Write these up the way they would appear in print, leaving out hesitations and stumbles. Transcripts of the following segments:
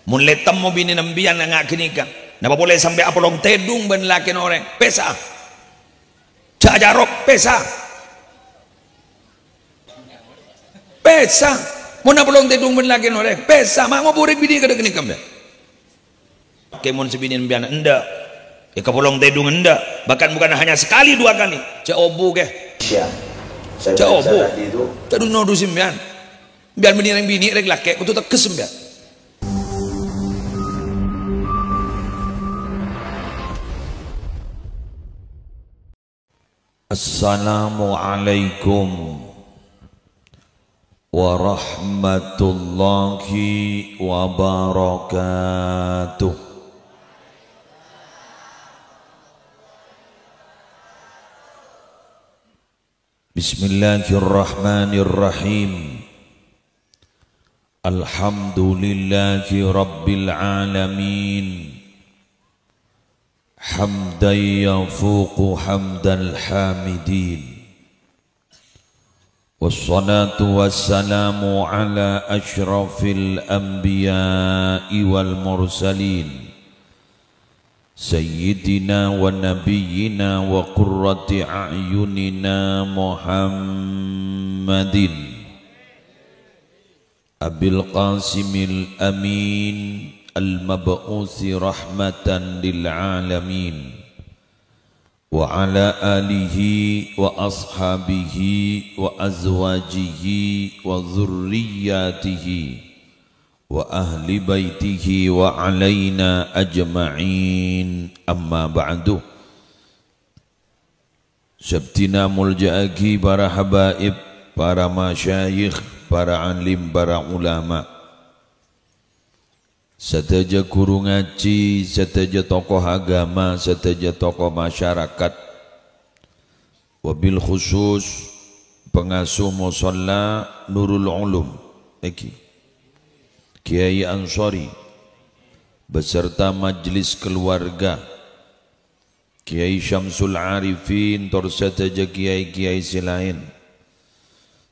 mun letem mo bini nambian nga kinika napa boleh sampai apolong tedung ben laki orang pesa cajarok pesa mun apolong tedung ben laki orang pesa mak mau burik bini kada kinika dah kemon sebini nambian enda ya kapolong tedung enda bahkan bukan hanya sekali dua kali caobu ke caobu tadu nodu simbian biar bini rek laki kutu tak kesembian. Assalamualaikum warahmatullahi wabarakatuh. Bismillahirrahmanirrahim. Alhamdulillahi rabbil alamin. Hamdan yafuqu hamdal hamidin. Wassalatu wassalamu ala ashrafil anbiya'i wal mursalin Sayyidina wa nabiyyina wa qurrati a'yunina Muhammadin Abil Qasimil Amin Al-Mab'uthi rahmatan lil'alamin Wa ala alihi wa ashabihi wa azwajihi wa dhurriyyatihi Wa ahli baitihi wa alayna ajma'in Amma ba'du Sabtina mulja'agi para habaib, para masyayikh, para alim, para ulama Seteja guru ngaji, seteja tokoh agama, seteja tokoh masyarakat Wabil khusus pengasuh musalla Nurul Ulum Kiai Ansori beserta majlis keluarga Kiai Syamsul Arifin tor seteja kiai-kiai silain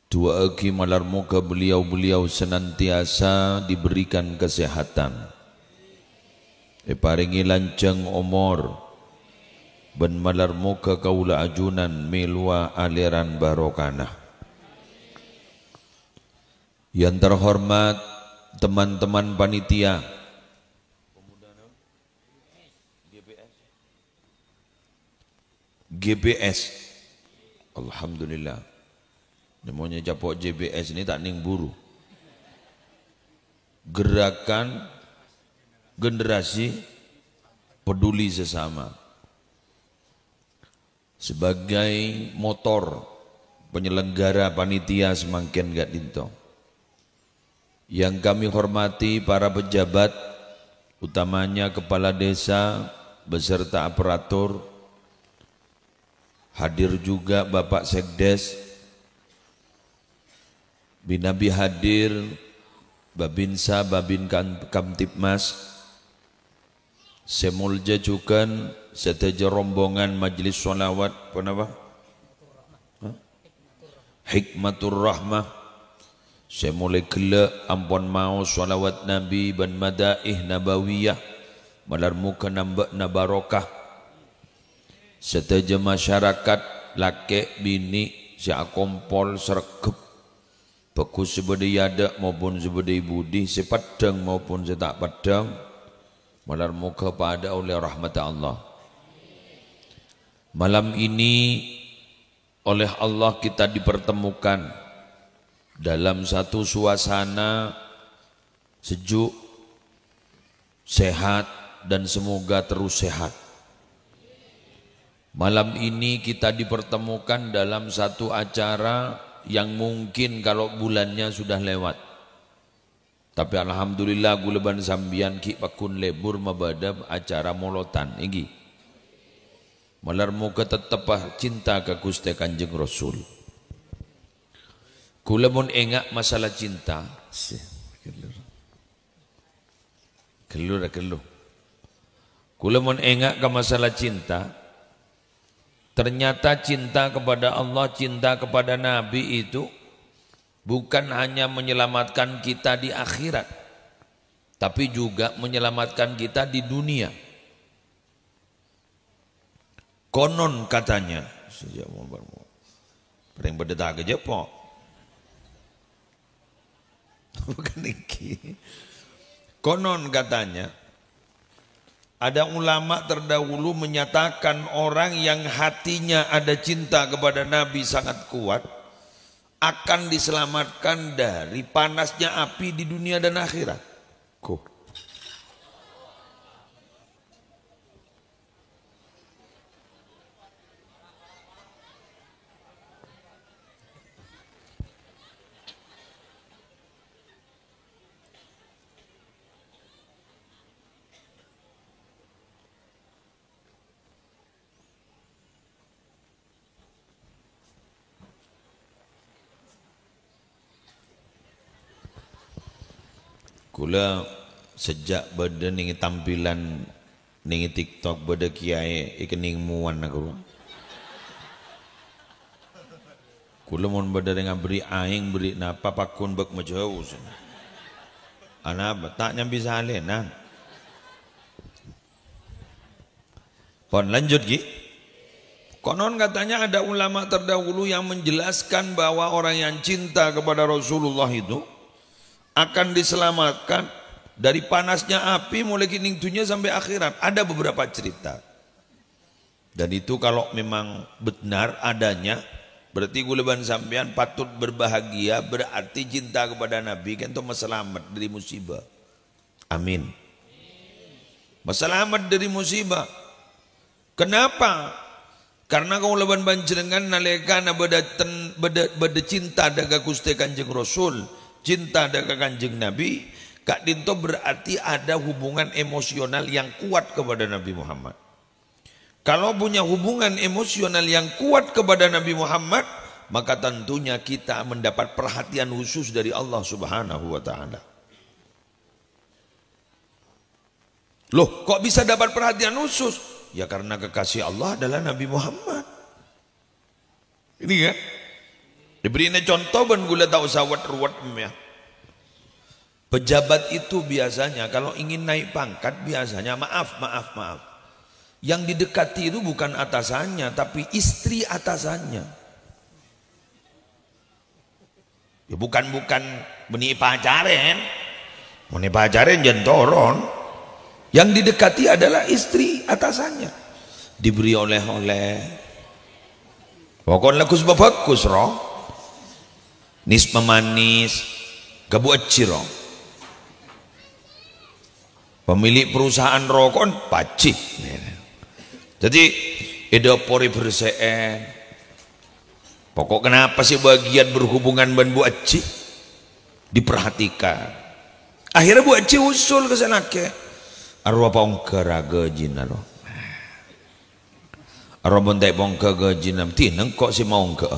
Dua aki malar muka beliau-beliau senantiasa diberikan kesehatan paringi lancang umur ben malar muka kaula ajunan milwa aliran barokana. Yang terhormat teman-teman panitia GBS Alhamdulillah namanya capok JBS ini tak ning buru Gerakan Generasi Peduli Sesama sebagai motor penyelenggara panitia semakin gak dinto. Yang kami hormati para pejabat utamanya kepala desa beserta aparatur, hadir juga Bapak Sekdes, Binabi hadir, Babinsa, Babin Kamtipmas, semulja cukan, seteja rombongan majlis sholawat, apa? Hikmatur Rahmah, semulai gela ampun mau sholawat Nabi ban madaih nabawiyah, malar muka nambah nabarokah, seteja masyarakat, laki, bini, si akompol, sergep, bagus sebedai yada maupun sebedai budi, sepadang maupun setak padang, malar muka pada oleh rahmat Allah. Malam ini oleh Allah kita dipertemukan dalam satu suasana sejuk, sehat dan semoga terus sehat. Malam ini kita dipertemukan dalam satu acara yang mungkin kalau bulannya sudah lewat, tapi alhamdulillah guleban sambian ki pakun lebur mabadab acara molotan iki malar muka tetap cinta ke Gusti Kanjeng Rasul. Kula mun engak masalah cinta kelur kula mun engak ke masalah cinta. Ternyata cinta kepada Allah, cinta kepada Nabi itu bukan hanya menyelamatkan kita di akhirat, tapi juga menyelamatkan kita di dunia. Konon katanya, sejak paling berdetak aja po. Bukan iki. Konon katanya, ada ulama terdahulu menyatakan orang yang hatinya ada cinta kepada Nabi sangat kuat akan diselamatkan dari panasnya api di dunia dan akhirat. Kula sejak beda ningi tampilan ningi TikTok beda kiai ikening muan aku. Kula mon beda dengan beri aing beri napa pakun bek majau. Ana tak nyambi salenan. Pon lanjut Ki. Konon katanya ada ulama terdahulu yang menjelaskan bahwa orang yang cinta kepada Rasulullah itu akan diselamatkan dari panasnya api mulai kini dunia sampai akhirat. Ada beberapa cerita. Dan itu kalau memang benar adanya, berarti guleban sampean patut berbahagia, berarti cinta kepada Nabi kan itu selamat dari musibah. Amin. Selamat dari musibah. Kenapa? Karena kau leban panjenengan nalekana beda cinta daga Gusti Kanjeng Rasul, cinta daga Kanjeng Nabi, Kak Dinto berarti ada hubungan emosional yang kuat kepada Nabi Muhammad. Kalau punya hubungan emosional yang kuat kepada Nabi Muhammad, maka tentunya kita mendapat perhatian khusus dari Allah Subhanahu wa taala. Loh, kok bisa dapat perhatian khusus? Ya karena kekasih Allah adalah Nabi Muhammad. Ini kan? Diberinya contoh ben gula tak usah ruwet ya. Pejabat itu biasanya kalau ingin naik pangkat biasanya maaf. Yang didekati itu bukan atasannya tapi istri atasannya. Ya bukan beni pacaren. Beni pacaren jentoron. Yang didekati adalah istri atasannya. Diberi oleh-oleh. Pokoknya bagus roh. Nis pemanis. Gabuat ciro. Pemilik perusahaan rokok pacik. Jadi eda pori berseen. Pokok kenapa sih bagian berhubungan dengan Bu Aci diperhatikan. Akhirnya Bu Aci usul ke sana ke. Arwah pongker gajin arwah. Arwah bentai pongker gajin tineng kok si mau ke.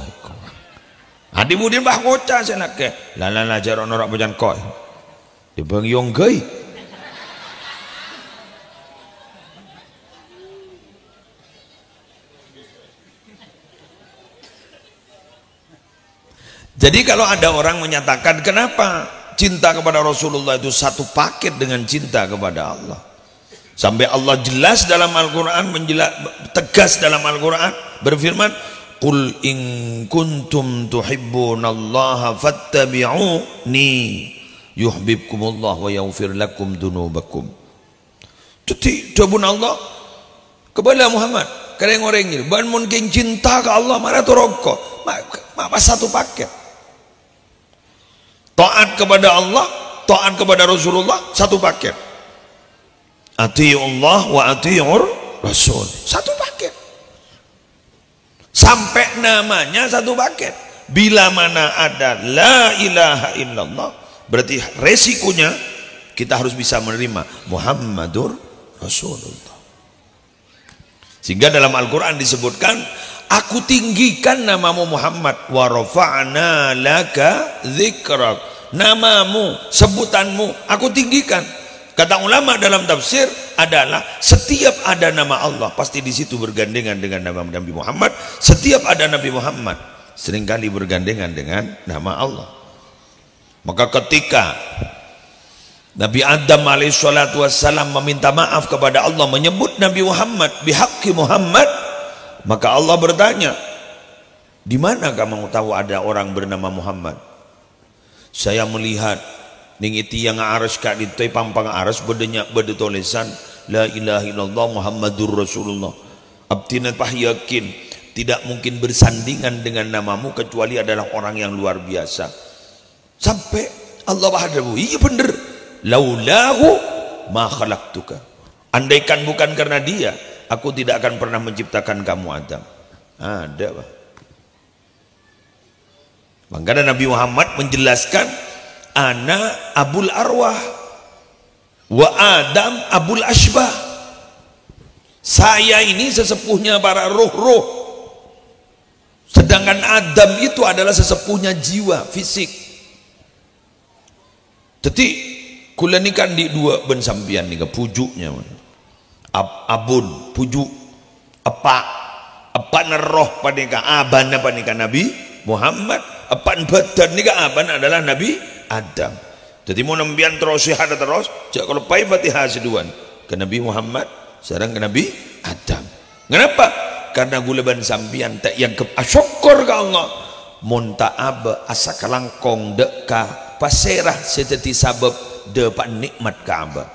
Adi budin bah koca sana ke. Lala jarak norak bajan koi. Di bang yong gay. Jadi kalau ada orang menyatakan kenapa cinta kepada Rasulullah itu satu paket dengan cinta kepada Allah. Sampai Allah jelas dalam Al-Quran, tegas dalam Al-Quran berfirman, Qul in kuntum tuhibbunallaha fattabi'uni yuhibbukumullah wa yaghfir lakum dunubakum. Jadi jawabun Allah kepada Muhammad, kalian orang ini, ban mungkin cinta ke Allah mana tu rokok, apa satu paket. Taat kepada Allah, taat kepada Rasulullah, satu paket. Ati'ullah wa ati'ur Rasul, satu paket. Sampai namanya satu paket. Bila mana ada la ilaha illallah, berarti resikonya kita harus bisa menerima Muhammadur Rasulullah. Sehingga dalam Al-Quran disebutkan, aku tinggikan namamu Muhammad wa rafa'na laka dzikrak. Namamu, sebutanmu aku tinggikan. Kata ulama dalam tafsir adalah setiap ada nama Allah pasti di situ bergandengan dengan nama Nabi Muhammad. Setiap ada Nabi Muhammad seringkali bergandengan dengan nama Allah. Maka ketika Nabi Adam alaihissalatu wassalam meminta maaf kepada Allah, menyebut Nabi Muhammad bihaqqi Muhammad. Maka Allah bertanya, di mana kamu tahu ada orang bernama Muhammad? Saya melihat ning tiang aras kak ditoi pampang aras berdenyak bertulisan la ilaha illallah Muhammadur Rasulullah. Abdina pah yakin tidak mungkin bersandingan dengan namamu kecuali adalah orang yang luar biasa. Sampai Allah bahadamu, iya bener, laulahu ma khalaqtuka. Andaikan bukan karena dia, aku tidak akan pernah menciptakan kamu Adam. Ada Pak. Maka Nabi Muhammad menjelaskan, ana abul arwah wa Adam abul ashbah. Saya ini sesepuhnya para roh-roh, sedangkan Adam itu adalah sesepuhnya jiwa, fisik. Jadi kula ni kan di dua ben sampian ni ke pujuknya. Abun pujuk apa roh panika aban panika Nabi Muhammad, apan badan ni aban adalah Nabi Adam. Jadi mau nembian terus ada terus, jak kalau pai Fatihah seduan ke Nabi Muhammad, sekarang ke Nabi Adam. Kenapa? Karena gula ban sampian tak yang ke syukur ke Allah. Montaab asa kalangkong deka paserah seteti sabab dapat nikmat Ka'bah.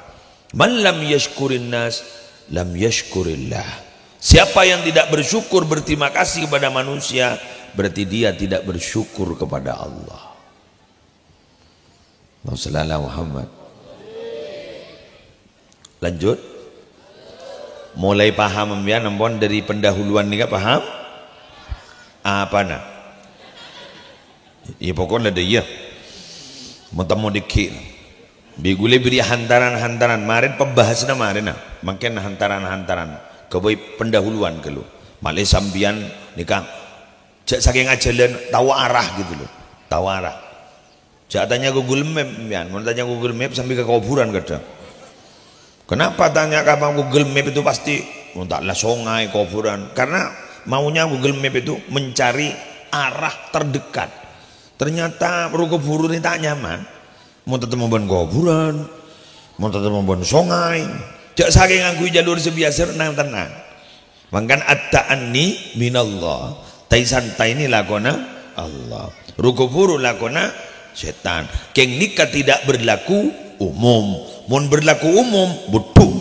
Man lam yashkurin nas lam yashkurillah. Siapa yang tidak bersyukur, berterima kasih kepada manusia, berarti dia tidak bersyukur kepada Allah. Sallallahu Muhammad. Lanjut. Mulai paham ya, nampun dari pendahuluan ni paham? Apa nak? Ya pokoknya ada ya. Mau dikit. Bigule beri hantaran-hantaran. Marin pembahasan marin nah. Makin hantaran-hantaran. Keboi pendahuluan ke lu. Malih sambian nikah. Cak saking ajalan tahu arah gitu loh. Tahu arah. Cak tanya Google Map ya. Mau tanya Google Map sambil ke kuburan kadang. Kenapa tanya kapan Google Map itu pasti taklah sungai kuburan. Karena maunya Google Map itu mencari arah terdekat. Ternyata kuburan ini tak nyaman. Mau tetap memban kuburan, mau tetap memban sungai. Jak saking nganggu jalur sebiasa tenang. Mangkan at-ta'anni minallah. Tai santai ini lakona Allah. Rukuburu lakona setan. Keng nikah tidak berlaku umum. Mun berlaku umum butuh.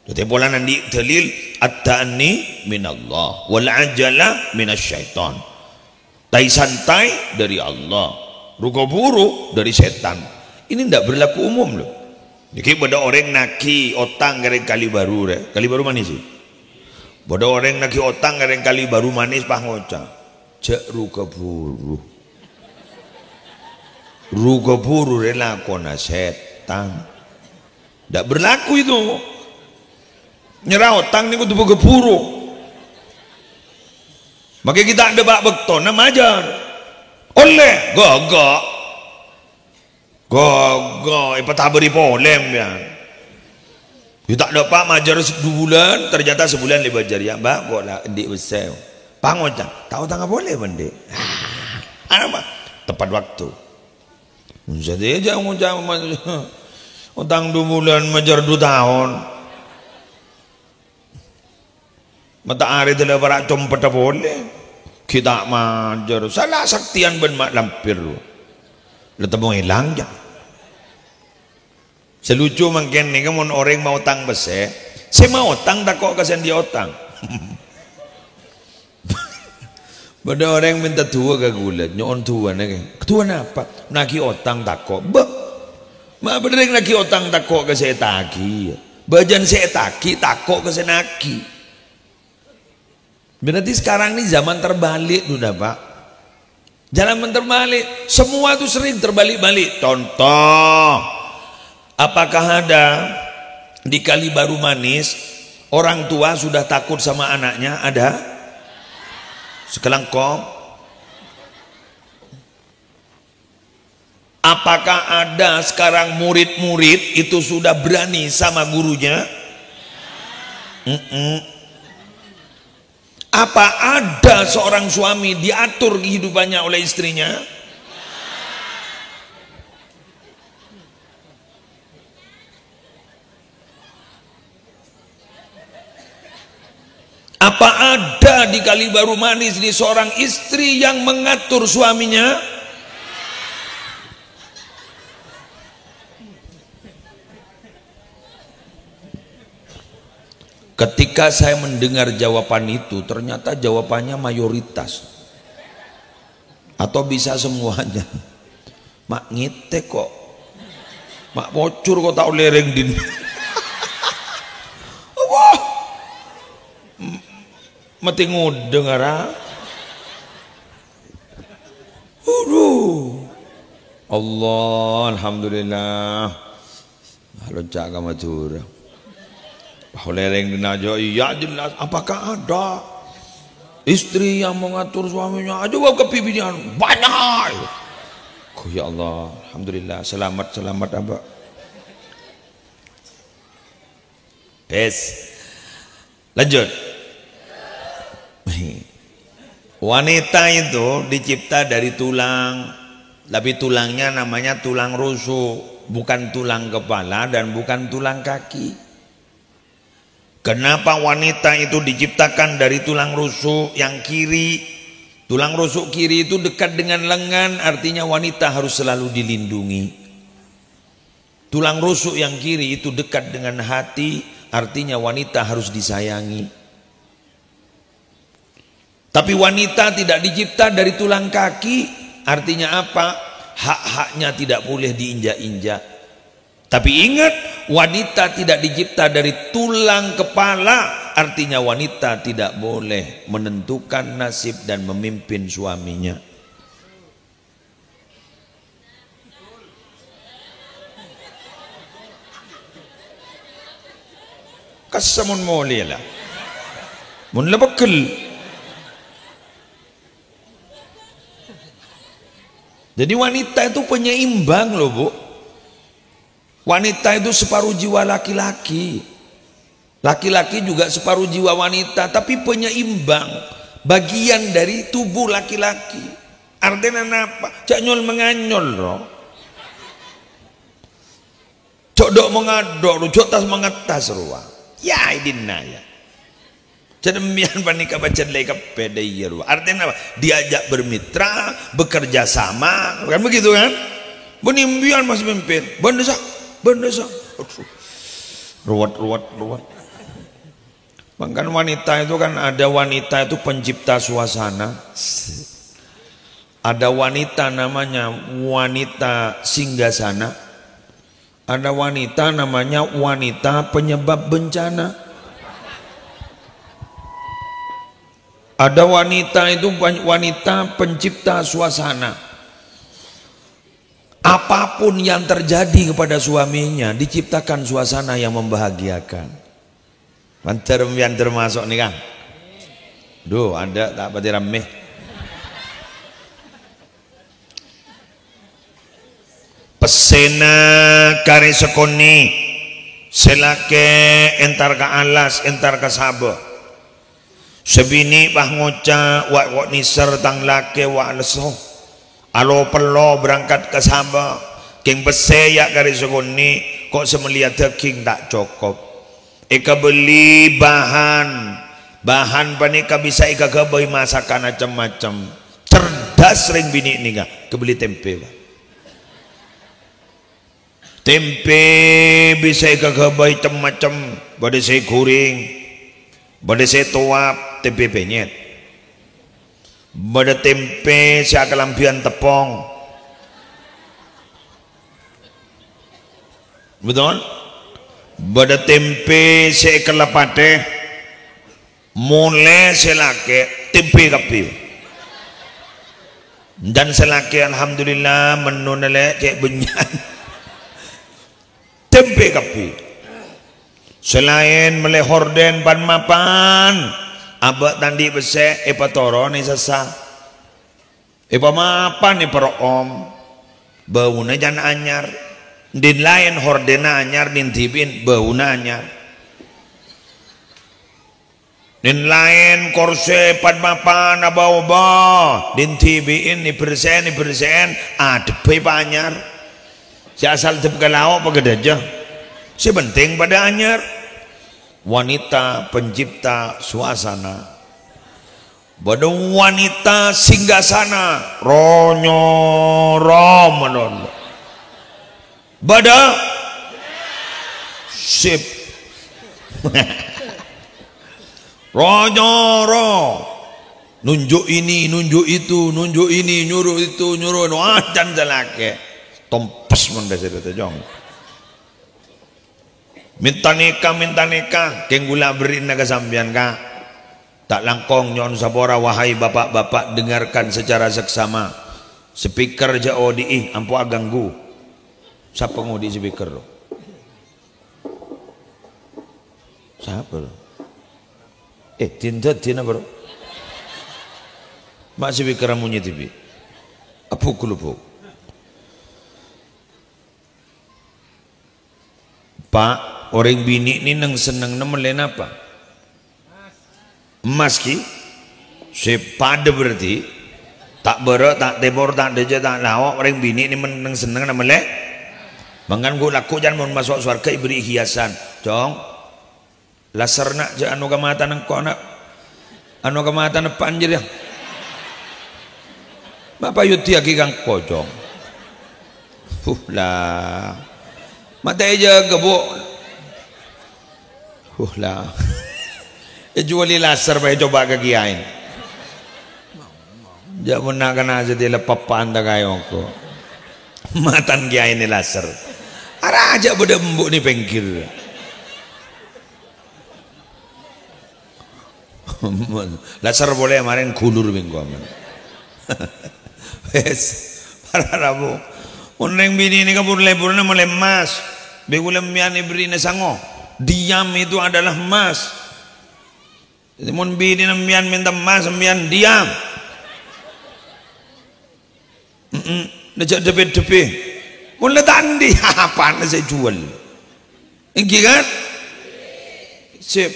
Jadi pola nanti dalil at-ta'anni minallah wal ajala minasyaitan. Tai santai dari Allah, rukuburu dari setan. Ini tidak berlaku umum loh. Jadi pada orang naki otang gareng kali baru re. Kali baru manis sih. Pada orang naki otang gareng kali baru manis pah ngoca. Cek rukuburu. Rukuburu re lakona setan. Tidak berlaku itu. Nyerah otang ni kudu bergeburu. Maka kita ada bak bekton nama ajar. Oleh gagak. Gagak patah beri polem ya. Kita ada pak majar 2 bulan, ternyata sebulan lebih ajar ya. Mbak kok lah endik besar. Pangocang, tahu tangga boleh bende. Apa? Tepat waktu. Jadi aja ngucap utang 2 bulan majar 2 tahun. Mata hari telah barak compet boleh. Kita majar salah saktian ben mak lampir. Letak mau hilang ya. Selucu mungkin ni kamu orang mau utang besar. Saya mau utang tak kok kasihan dia utang. Pada orang minta tua ke gulat, nyon tua nak. Tua apa? Naki utang tak kok. Ma bener naki utang tak kok kasi taki. Bajan saya taki tak kok kasi naki. Berarti sekarang ini zaman terbalik sudah Pak. Zaman terbalik. Semua itu sering terbalik-balik. Contoh, apakah ada di Kali Baru Manis orang tua sudah takut sama anaknya? Ada? Sekelangkong. Apakah ada sekarang murid-murid itu sudah berani sama gurunya? Apa ada seorang suami diatur kehidupannya oleh istrinya? Apa ada di Kalibaru Manis ini seorang istri yang mengatur suaminya? Ketika saya mendengar jawaban itu, ternyata jawabannya mayoritas atau bisa semuanya. Mak ngite kok, mak bocor kok tak lereng din. Wah, mati ngudeng ara. Allah, alhamdulillah. Halo cak Madura. Lereng din aja, iya jelas. Apakah ada istri yang mengatur suaminya? Aja bawa ke pipinya banyak. Oh, ya Allah, alhamdulillah, selamat abah. Lanjut. Wanita itu dicipta dari tulang, tapi tulangnya namanya tulang rusuk, bukan tulang kepala dan bukan tulang kaki. Kenapa wanita itu diciptakan dari tulang rusuk yang kiri? Tulang rusuk kiri itu dekat dengan lengan, artinya wanita harus selalu dilindungi. Tulang rusuk yang kiri itu dekat dengan hati, artinya wanita harus disayangi. Tapi wanita tidak dicipta dari tulang kaki, artinya apa? Hak-haknya tidak boleh diinjak-injak. Tapi ingat, wanita tidak dicipta dari tulang kepala, artinya wanita tidak boleh menentukan nasib dan memimpin suaminya. Kasamun molilah, mun lebekel. Jadi wanita itu penyeimbang loh bu. Wanita itu separuh jiwa laki-laki, laki-laki juga separuh jiwa wanita, tapi penyeimbang, bagian dari tubuh laki-laki. Artinya apa? Cak nyol menganyol loh, cok dok mengadok, cok tas mengetas ruang. Ya idinna ya. Cedemian panika baca leka pedaya ruang. Artinya apa? Diajak bermitra, bekerja sama, kan begitu kan? Benimbian mas mimpin, bendesa. Ruwet. Bahkan wanita itu kan ada wanita itu pencipta suasana. Ada wanita namanya wanita singgasana. Ada wanita namanya wanita penyebab bencana. Ada wanita itu wanita pencipta suasana. Apapun yang terjadi kepada suaminya diciptakan suasana yang membahagiakan. Yang termasuk nih kan. Duh, ada tak pati rameh. Pesena kare sekoni selake entar ka alas entar ka sabo. Sebini bah ngoca wak niser tang lake wak leso. Alo perlo berangkat ke Sabah, king bese ya kari sekoni kok semelia daging tak cukup. Ika beli bahan panika bisa ika gabai masakan macam-macam. Cerdas ring bini ini gak kebeli tempe. Tempe bisa ika gabai macam-macam, bade saya goreng, bade saya tuap, tempe penyet. Bada tempe sia kelampian tepung. Betul? Bada tempe sia kelepate mulai selake tempe kapi. Dan selake alhamdulillah menunele cek benyan. Tempe kapi. Selain meleh horden pan mapan, abak tandi bese epa toro ni sasa epa mapan ni om bauna jan anyar din lain hordena anyar din tibin bauna anyar din lain korse pad mapan abau ba din tibin ni persen adepe pa anyar si asal tep kalao pagadaja si penting pada anyar wanita pencipta suasana, bada wanita singgasana ronyo romanon, bada sip ronyo nunjuk ini nunjuk itu nunjuk ini nyuruh itu nyuruh dan jalake tompes mendasar itu jong minta nikah keng gula berin naga sambian ka tak langkong nyon sabora. Wahai bapak-bapak, dengarkan secara seksama. Speaker jauh di ampu aganggu siapa ngudi speaker lo siapa lo tina bro masih speaker amunya TV apa kulupuk Pak, orang bini ini nang seneng nemelen apa? Emas ki? Sepada berarti tak bere, tak tebor, tak deje, tak lawak. Orang bini ini nang seneng nemelen. Mangan gua laku jangan mau masuk surga iberi hiasan. Jong, laser nak je anu kamata nang kau nak, anu kamata nak panjir ya. Bapak yuti lagi kang kojong. Lah. Mata aja gebuk. Lah. Juali laser bae coba ke kiain. Jak menakan aja dia lepapan tak kayo ko. Matan kiain ni laser. Ara aja beda mbuk ni pengkir. Laser boleh kemarin kulur minggu aman. Wes. Para rabu. Uneng bini ini kabur leburnya melemas. Begulem mian ibrine sango. Diam itu adalah emas. Jadi mun bini mian minta emas, mian diam. Najak depe-depe. Mun letandi apa saya jual. Engki kan? Sip.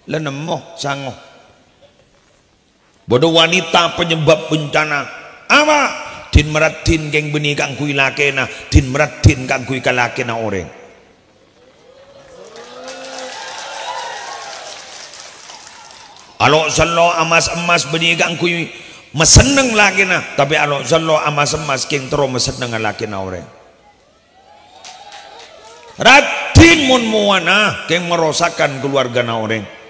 Lenemoh sango. Bodoh wanita penyebab bencana. Apa? Din meratin geng beni kang kui lakena, din meratin kang kui kalakena orang. Alo sallo emas beni kang kui meseneng lakena, tapi alo sallo emas geng tero meseneng lakena orang. Ratin mun muana geng merosakkan keluarga na orang.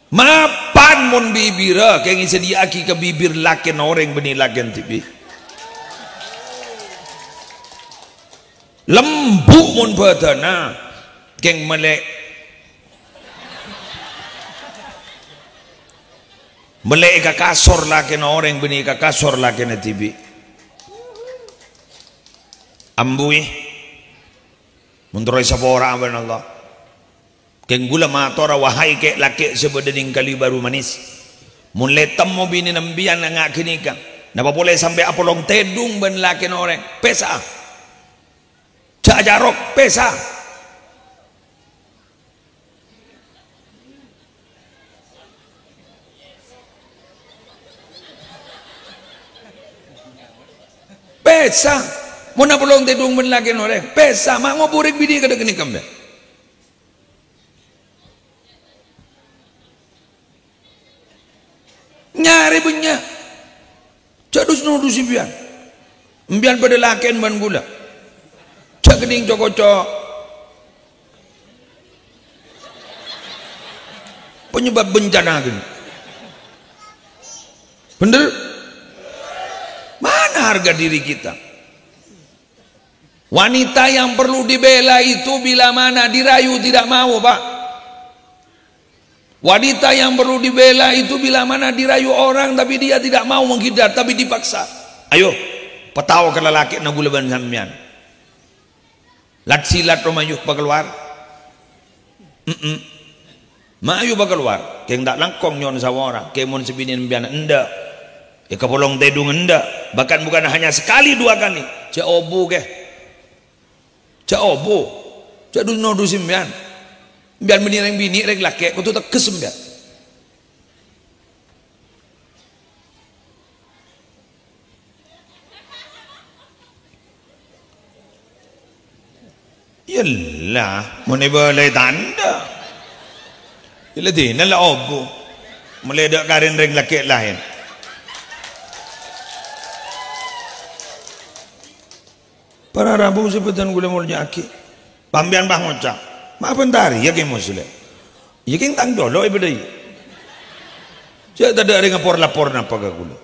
Mapan mun bibira keng sediaki ke bibir laken orang beni laken tibi lembu mun badana keng melek ka kasor laken orang beni ka kasor laken tibi ambui mundur sabora aban Allah keng gula matora wahai ke laki sebedening kali baru manis mun letem mo bini nambian nga kinika napa boleh sampai apolong tedung ben laki orang pesa jajarok pesa pesa mun apolong tedung ben laki orang pesa mak ngoburik bini kada kenikam dah. Nyari punya cadus nudus imbian pada laken ban gula cak kening cokocok penyebab bencana gini bener mana harga diri kita wanita yang perlu dibela itu bila mana dirayu tidak mau pak. Wanita yang perlu dibela itu bila mana dirayu orang tapi dia tidak mau menghindar tapi dipaksa. Ayo, petawa ke lelaki na gula ban sampean. Lat silat romayuh keluar. Maayu keluar. Keng dak langkong nyon sawara, keng mun sebinin bian enda. Ya kapolong tedung enda. Bahkan bukan hanya sekali dua kali. Cak obu ke. Cak obu. Cak dunodu simbian. Biar menireng bini rek laki kutu tak kesembian Yalah, mau boleh tanda. Yalah dina lah obo. Meledak karin ring laki lain. Para rabu sebutan gula mulnya aki. Pambian bah ngocak. Maafan tari ya ke muslim. Ya ke tang dolo ibu dai. Saya tak ada lapor napa ke gula.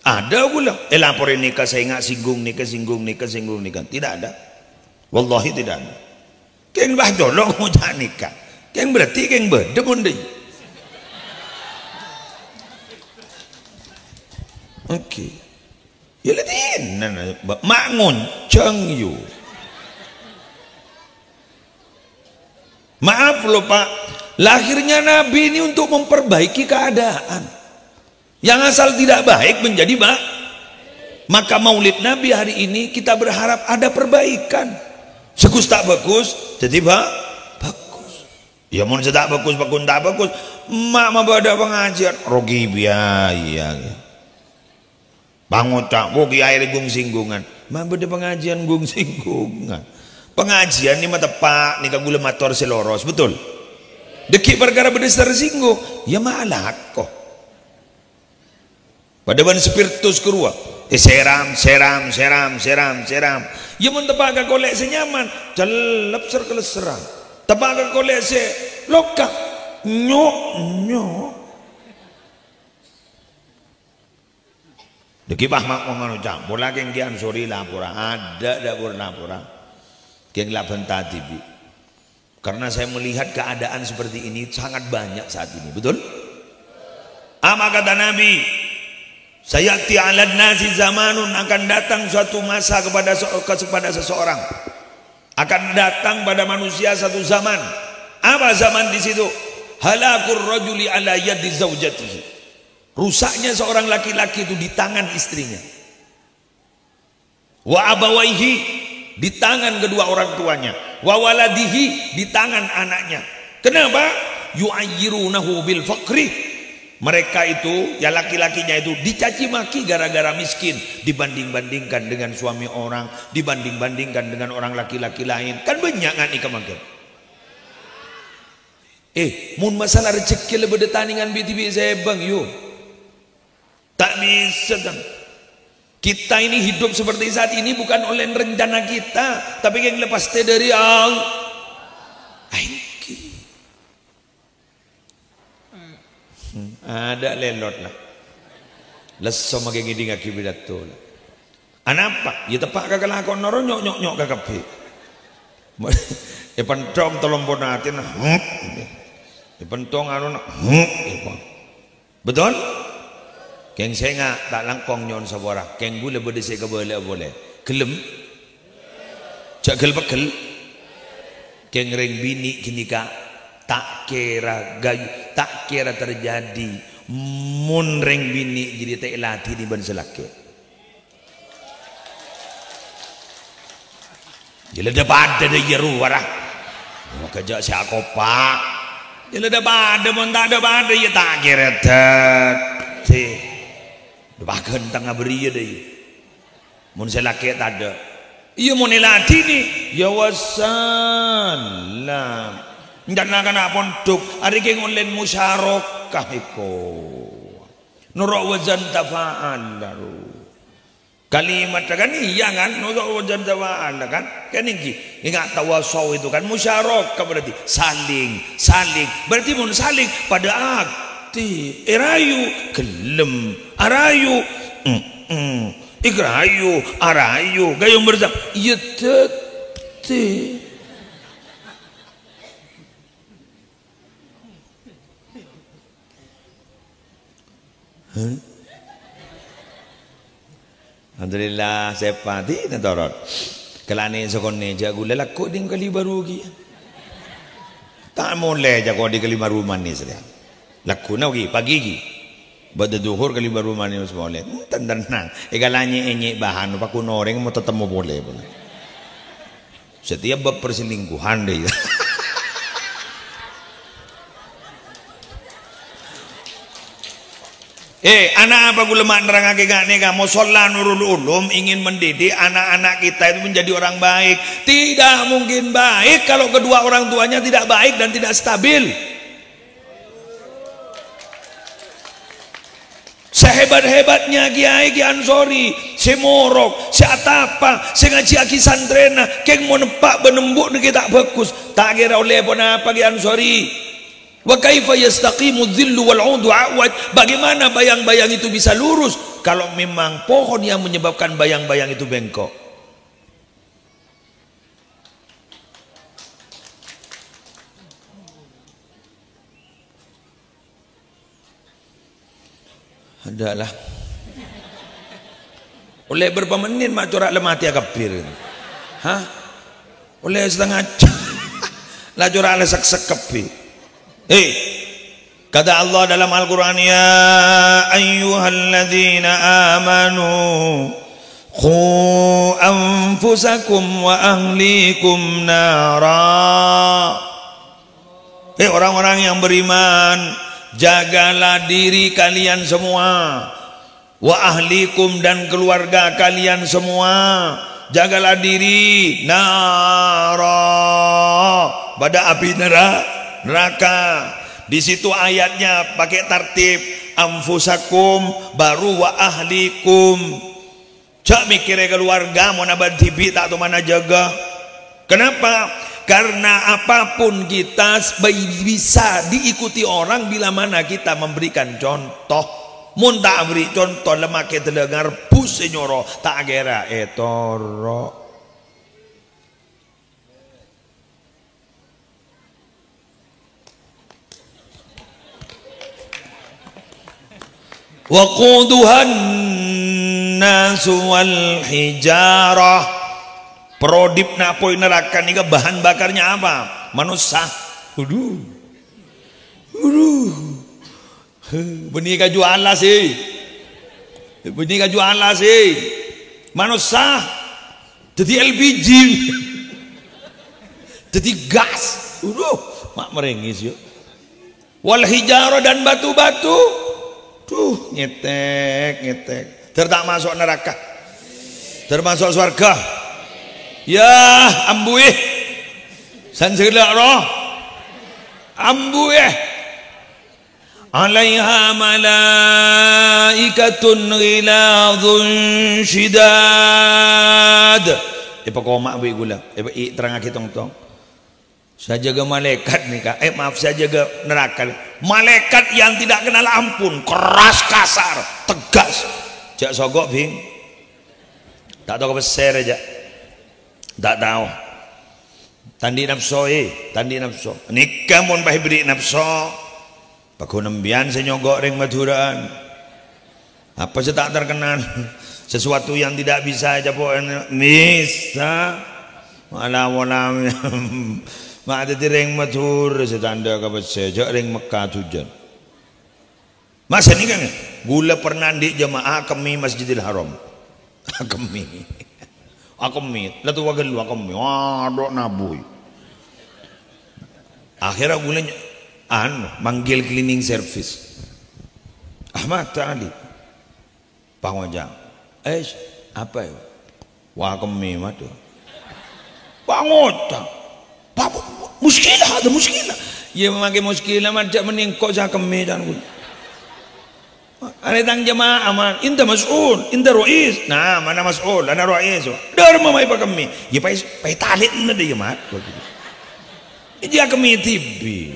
Ada gula. Lapor ini saya nggak singgung nikah. Tidak ada. Wallahi tidak ada. Keng bah dolo ngocak nikah. Keng berarti keng berdemun dai. Oke. Ya ledin mak ngonceng yu. Maaf loh Pak, lahirnya Nabi ini untuk memperbaiki keadaan. Yang asal tidak baik menjadi baik. Maka maulid Nabi hari ini kita berharap ada perbaikan. Sekus tak bagus, jadi bagus. Ya mau tak bagus, tak bagus. Mak mau ada pengajian, rogi biaya. Bangun tak, rogi air gung singgungan. Mak ada pengajian gung singgungan. Pengajian ini mah tepak nih kagula motor seloros, betul? Deki perkara berdasar singgung, ya malah kok. Pada ban spiritus keruak, seram. Ya mun tepak ka kolek senyaman, celep serkelesera. Tepak ka kolek se loka, nyok. Deki bah mak ngomong cak, bola kengkian sori lapora, ada lapora. Yang laban tadi, karena saya melihat keadaan seperti ini sangat banyak saat ini, betul? Apa kata Nabi? Sayati 'alan nasi zamanun, akan datang suatu masa kepada seseorang, akan datang pada manusia satu zaman. Apa zaman di situ? Halakur rajuli ala yadi zaujatihi. Rusaknya seorang laki-laki itu di tangan istrinya. Wa abawaihi, di tangan kedua orang tuanya, wa waladihi, di tangan anaknya. Kenapa? Yu'ayyirunahu bil faqri. Mereka itu, ya laki-lakinya itu dicaci maki gara-gara miskin, dibanding-bandingkan dengan suami orang, dibanding-bandingkan dengan orang laki-laki lain. Kan banyak kan ikan makan. Mun masalah rezeki lebih detandingan BTB saya bang yo. Tak bisa kan. Kita ini hidup seperti saat ini bukan oleh rencana kita, tapi yang lepas dari Allah. Ada lelot lah. Leso makin ngidi ngaki bidato lah. Anapa? Ya tepak kagak lakon noro nyok kagak pe. Pentong tolong bonatin. Pentong anu. Betul? Keng senga tak langkong nyon sabora. Keng gule berdesi ke boleh. Gelem. Cak gel pekel. Keng ring bini kini kak tak kira gayu, tak kira terjadi. Mun ring bini jadi tak latih di ban selake. Jadi ada pada de jeru warah. Maka jak si akopa. Jadi ada pada mun tak ada pada ya tak kira teh. Bahkan tengah beri deh. Mun selake tak ada. Iya mun latih ni. Ya wassalam. Dan nak pondok. Hari ke online musyarakah iko. Nurok wazan tafa'al lalu. Kalimat kan iya kan. Nurok wazan tafa'al kan. Kan ini. Ingat tawasau itu kan musyarakah berarti saling. Berarti mun saling pada Irayu gelem arayu ikrayu arayu gayung berzam iya tete Alhamdulillah saya pati natorot kelani sokone jago lelakko ding kali baru lagi tak boleh jago di kali baru manis dia laku na pagi gi bada duhur kali baru mani us boleh tandan nang egalanya enye bahan pa kunoreng mo tetemo boleh setiap bab perselingkuhan deh Anak apa gue lemak nerangake gak nih kamu Musola Nurul Ulum ingin mendidik anak-anak kita itu menjadi orang baik. Tidak mungkin baik kalau kedua orang tuanya tidak baik dan tidak stabil. Sehebat-hebatnya Kiai Ki Ansori, si Morok, si Atapa, si ngaji Aki Santrena, keng mau nempak benembuk ni kita bagus. Tak kira oleh pun apa Ki Ansori. Wa kaifa yastaqimu dhillu wal 'udu awad. Bagaimana bayang-bayang itu bisa lurus kalau memang pohon yang menyebabkan bayang-bayang itu bengkok? Adalah oleh berapa menit mak corak lemati akapir. Hah? Oleh setengah jam lah corak lesek kepi. Kata Allah dalam Al-Quran, ya ayyuhalladzina amanu qu anfusakum wa ahlikum nara. Orang-orang yang beriman, jagalah diri kalian semua, wa ahlikum dan keluarga kalian semua, jagalah diri nara pada api neraka. Di situ ayatnya pakai tartib anfusakum baru wa ahlikum. Cak mikirnya keluarga mau nabat tibi tak tahu mana jaga. Kenapa? Karena apapun kita bisa diikuti orang bila mana kita memberikan contoh. Mun tak beri contoh lemah kita dengar pus nyoro tak kira etoro. Waquduhan nasu wal hijarah. Prodip napoi neraka nih bahan bakarnya apa? Manusia. Benih kaju Allah sih. Benih kaju Allah sih. Manusia. Jadi LPG. Jadi gas. Mak merengis yuk. Wal hijarah dan batu-batu. Ngetek tertak masuk neraka, termasuk surga. Ya ambuih sanjila roh ambuih alaiha malaikatun ghiladun syidad. Pokok bui gula terang kita tong. Saya jaga malaikat nih kak. Maaf saya jaga neraka. Malaikat yang tidak kenal ampun, keras kasar, tegas. Jak sogok bing. Tak tahu kebeser aja. Tak tahu. Tandi nafsu tandi nafsu. Nikah mun pahih beri nafsu. Paku nembian saya nyogok ring maduraan. Apa saya tak terkenal? Sesuatu yang tidak bisa aja po bisa. Malam mak ada ring matur setanda kapan saja ring Mekah tujuan. Masa ni kan gula pernah di jemaah kami Masjidil Haram. Kami latu wagal kami waduh nabui. Akhirnya gulanya manggil cleaning service. Ahmad Ali pangwajang. Apa ya? Wah kami matu. Pangota. Muskilah ada muskilah. Ia memakai muskilah macam meningkok saya kemedan pun. Ada tang jemaah aman. Inta mas'ul, inta rois. Nah mana mas'ul, ana rois. Dar mamai pa kami. Ia pai talit na dia mat. Dia kami tibi.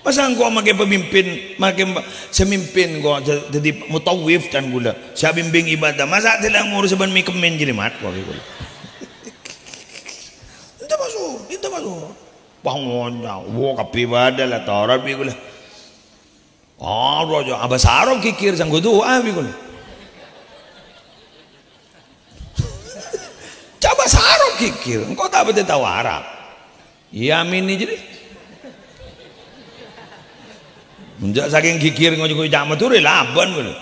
Masa engkau makai pemimpin, makai semimpin kau jadi mutawif dan gula. Saya bimbing ibadah. Masa tidak ngurus seban mi kemen jadi mat kau gula. Itu masuk pangonnya wo kapi badal atau orang bigula rojo abasaro kikir sanggup doa bigula coba saro kikir engkau tak betul tahu Arab iya amin jadi menjak saking kikir ngojok jam itu laban gula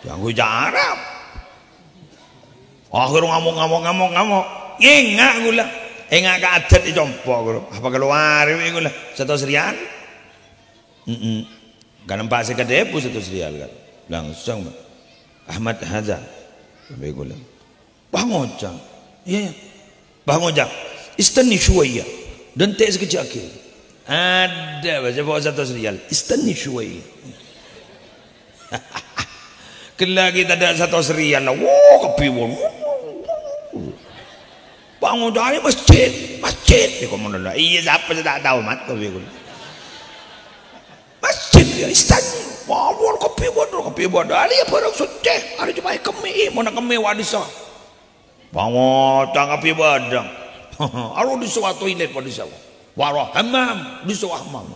jangan Arab akhir ngamuk ngengak gula enggak adat di compok apa keluar itu lah 100 rial kan nampak saya kedepu 100 rial kan langsung Ahmad Haza begitu. Bang Ojang, iya, Bang Ojang, istani syuaya, dan teh sekejap ke. Ada baca bawa 100 rial, istani syuaya. Kela kita ada 100 rial lah, wow kepiwon. Bang Ojang ini masjid, di komandan lah. Iya siapa saya tak tahu mat kau begitu. Masjid ya, istani. Wawon kepiwon, ali apa orang suci, ali cuma kemi, mana kemi wadisa. Bangun tangkap ibadah. Aru di suatu toilet pada sawa. Warah hamam di suatu hamam.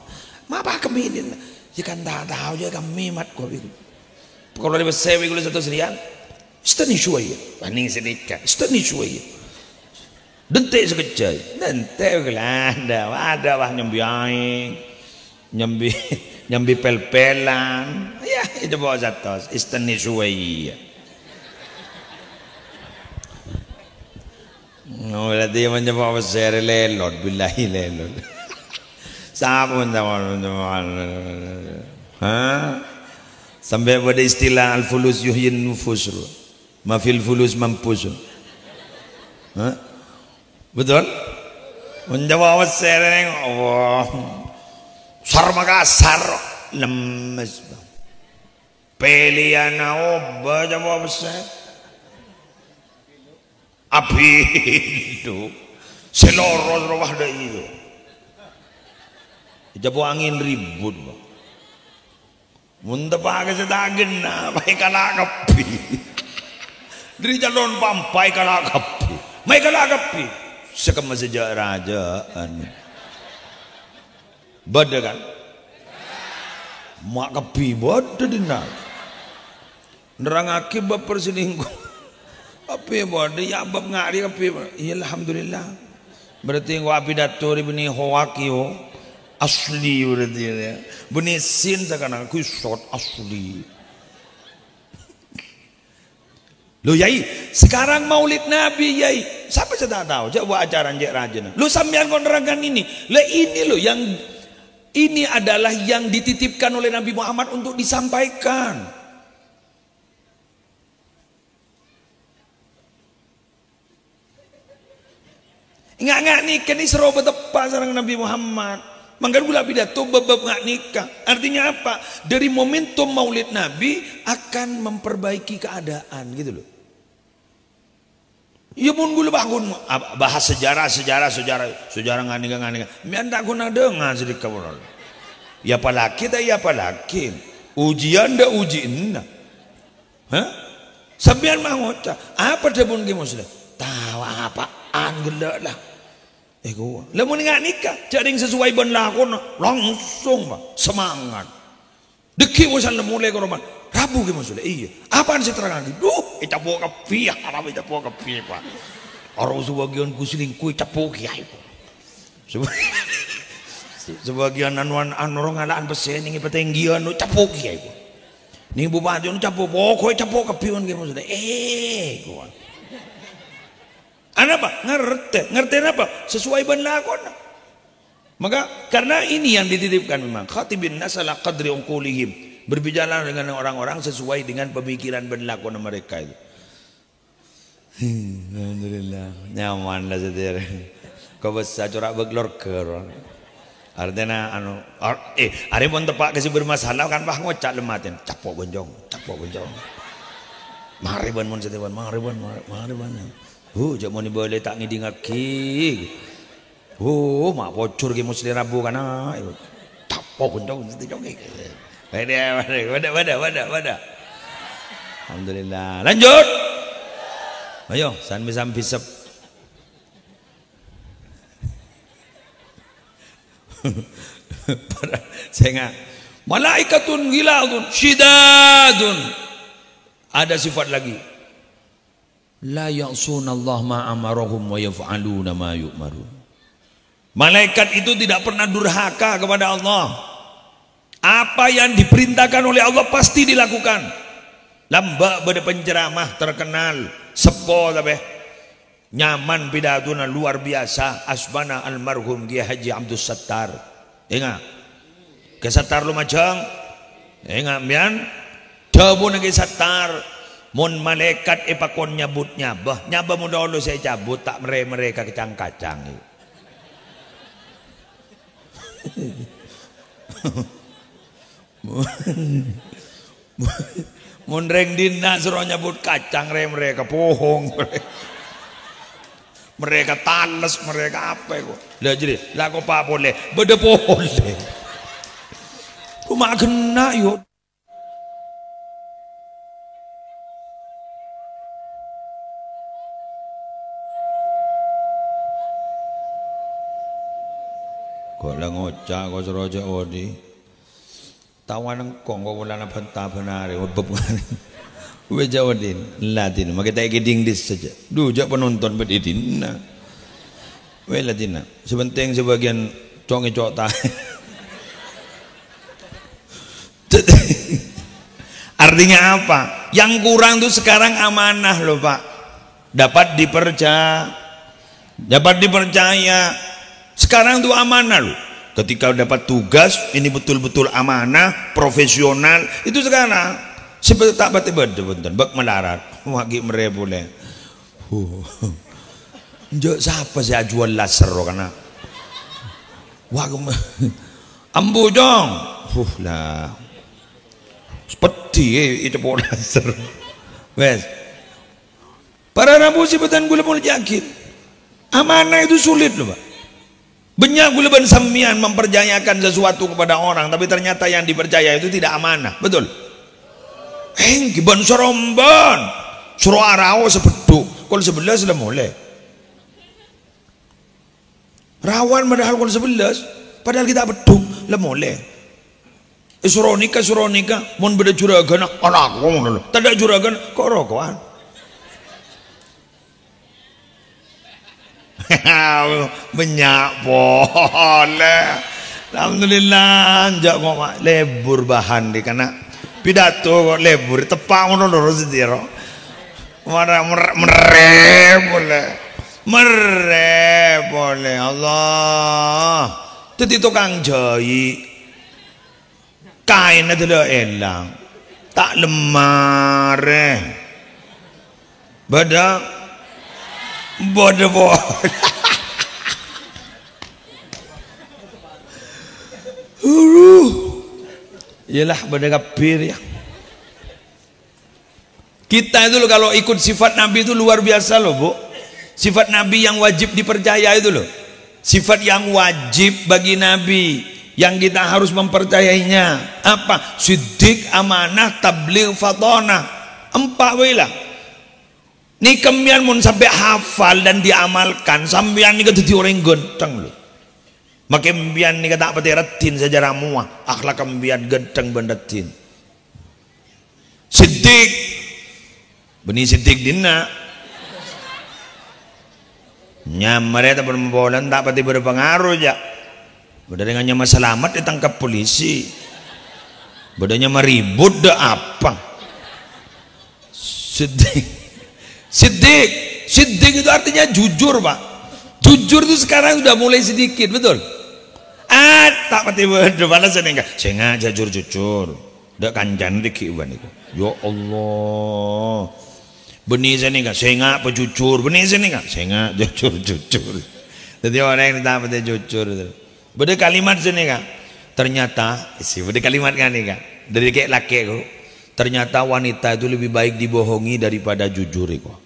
Mapa kami ini? Jika tak tahu je kami mat kau itu. Kalau lebih sewa kalau 100 rial, setani syuaya. Paning sedikit, setani syuaya. Dentek sekejap, dentek gelanda. Ada wah nyambi aing, nyambi pel-pelan. Ya itu bawa 100, istani syuaya. No, berarti menjawab besar lelot, billahi lelot. Sabun sampai pada istilah al-fulus yuhyin nufus, mafil fulus mampus. Betul? Menjawab besar Allah. Sar Makassar lemes. Pilihan apa jawab besar? Api itu seloro rawah dah itu. Jabu angin ribut, muntah pakai sedagen na, baik kalah kapi. Dari jalon pampai kalah kapi, mai kalah kapi. Sekam sejak rajaan, bada kan? Mak kapi bada dinak. Nerang akibat perselingkuh. Apa buat dia abab ngari apa? Ya alhamdulillah. Berarti gua api datur bini hoakio asli berarti ya. Bini sin sekarang aku short asli. Lo yai, sekarang Maulid Nabi yai. Siapa saya tak tahu? Coba acara Jek Raja. Lo sampean kontrakan ini. Lah ini lo yang ini adalah yang dititipkan oleh Nabi Muhammad untuk disampaikan. Nggak nikah ni seru betepa sarang Nabi Muhammad. Mangga gula pidato bab nggak nikah. Artinya apa? Dari momentum Maulid Nabi akan memperbaiki keadaan gitu loh. Ya pun gula bangun bahas sejarah nggak nikah. Mian tak guna dengar sedikit kawan. Ya apalagi tak ya apalagi. Ujian dah ujian. Hah? Sambian mangota. Apa dia pun kita sudah tahu apaan gelak lah. Gua. Lamun nggak nikah, jadi yang sesuai ban lakon langsung pak semangat. Deki wasan mulai ke rumah. Rabu kita sudah iya. Apaan sih terang lagi? Duh, capo kapi, apa capo kapi pak. Orang sebagian kuselingkuh capo kiai. Sebagian anuan orang alaan pesen ini petenggian capo kiai. Nih bupati capo pokok capo kapi kan kita sudah. Gua. Apa? Ngerti apa? Sesuai ban lakon. Maka karena ini yang dititipkan memang khatibin nasala qadri unqulihim, berbicara dengan orang-orang sesuai dengan pemikiran ban lakon mereka itu. Alhamdulillah nyaman lah saudara. Kau bisa corak beglor ker. Artinya hari pun tepak kasih bermasalah kan bah ngocak lematin. Capok bonjong. Mari ban mon setewan, mari ban. Jak mau boleh tak ngiding aki. Mak bocor ke muslim Rabu kana. Tapo kunjung mesti jogi. Wadah. Alhamdulillah. Lanjut. Ayo, sambil bisep. Saya ingat. Malaikatun giladun syidadun. Ada sifat lagi. La ya'suna Allah ma amarahum wa yaf'aluna ma yu'marun. Malaikat itu tidak pernah durhaka kepada Allah. Apa yang diperintahkan oleh Allah pasti dilakukan. Lambak pada penceramah terkenal sepo tapi nyaman pidatuna luar biasa asbana almarhum Kiai Haji Abdul Sattar. Ingat ke Sattar Lumajang. Ingat mian Dabu nagi satar. Mun malaikat ipakon nyabut nyabah. Nyabah mo dolo saya cabut tak mereka kacang-kacang. Mun reng dina suruh nyabut kacang mereka pohong. Mereka talas, mereka apa kok. Lah jadi, lah kok pak boleh, beda boleh. Rumah kena yuk. Kok lah ngocak, kok suruh odi. Tawan kong kok wala na banta benari, bebukan. Weja wadin, Latin, makita ikiding dis saja. Dujak penonton berdidin. Latin, sebenting sebagian cong tak. Artinya apa? Yang kurang tuh sekarang amanah loh Pak. Dapat dipercaya. Sekarang tuh amanah loh. Ketika dapat tugas, ini betul-betul amanah, profesional. Itu sekarang. Seperti tak betul-betul bak melarat wagi mere boleh njok siapa saya jual laser karena wag ambu dong lah seperti itu pun laser wes para rabu sebutan gula pun yakin amanah itu sulit loh Pak. Banyak gula ban sambian mempercayakan sesuatu kepada orang tapi ternyata yang dipercaya itu tidak amanah, betul? Giban seromban suruh arawo sepeduk kalau sebelah sudah mulai rawan padahal kalau 11 padahal kita beduk lah mulai suruh nikah mohon beda juragan anak ngomong tak ada juragan kok rokokan banyak boleh alhamdulillah njak ngomong lebur bahan di karena pidato lebur tepak ngono lho sediro. Mere boleh Allah. Dadi tukang jahit. Kain dulu elang. Tak lemare. Bodoh. Yalah pada kapir ya. Kita itu loh kalau ikut sifat Nabi itu luar biasa loh Bu. Sifat Nabi yang wajib dipercaya itu loh. Sifat yang wajib bagi Nabi yang kita harus mempercayainya. Apa? Siddiq, amanah, tabligh, fatonah. 4 wilah. Ni kemian mun sampai hafal dan diamalkan sampean ni jadi orang genteng loh. Makin bian ni kata pati retin sejarah muah akhlak kembian genteng bendetin Siddiq benih Siddiq dina nyamare tak bermbolan tak pati berpengaruh ya beda dengan nyama selamat ditangkap polisi bedanya meribut dah apa Siddiq itu artinya jujur Pak. Jujur itu sekarang sudah mulai sedikit, betul? Tak pati bener mana seneng saya jujur dak kancan dikiwan itu ya Allah benih seneng saya pejujur benih seneng saya jujur jadi orang yang tak pati jujur beda kalimat seneng ternyata beda kalimat kan dari kayak laki kok ternyata wanita itu lebih baik dibohongi daripada jujur kok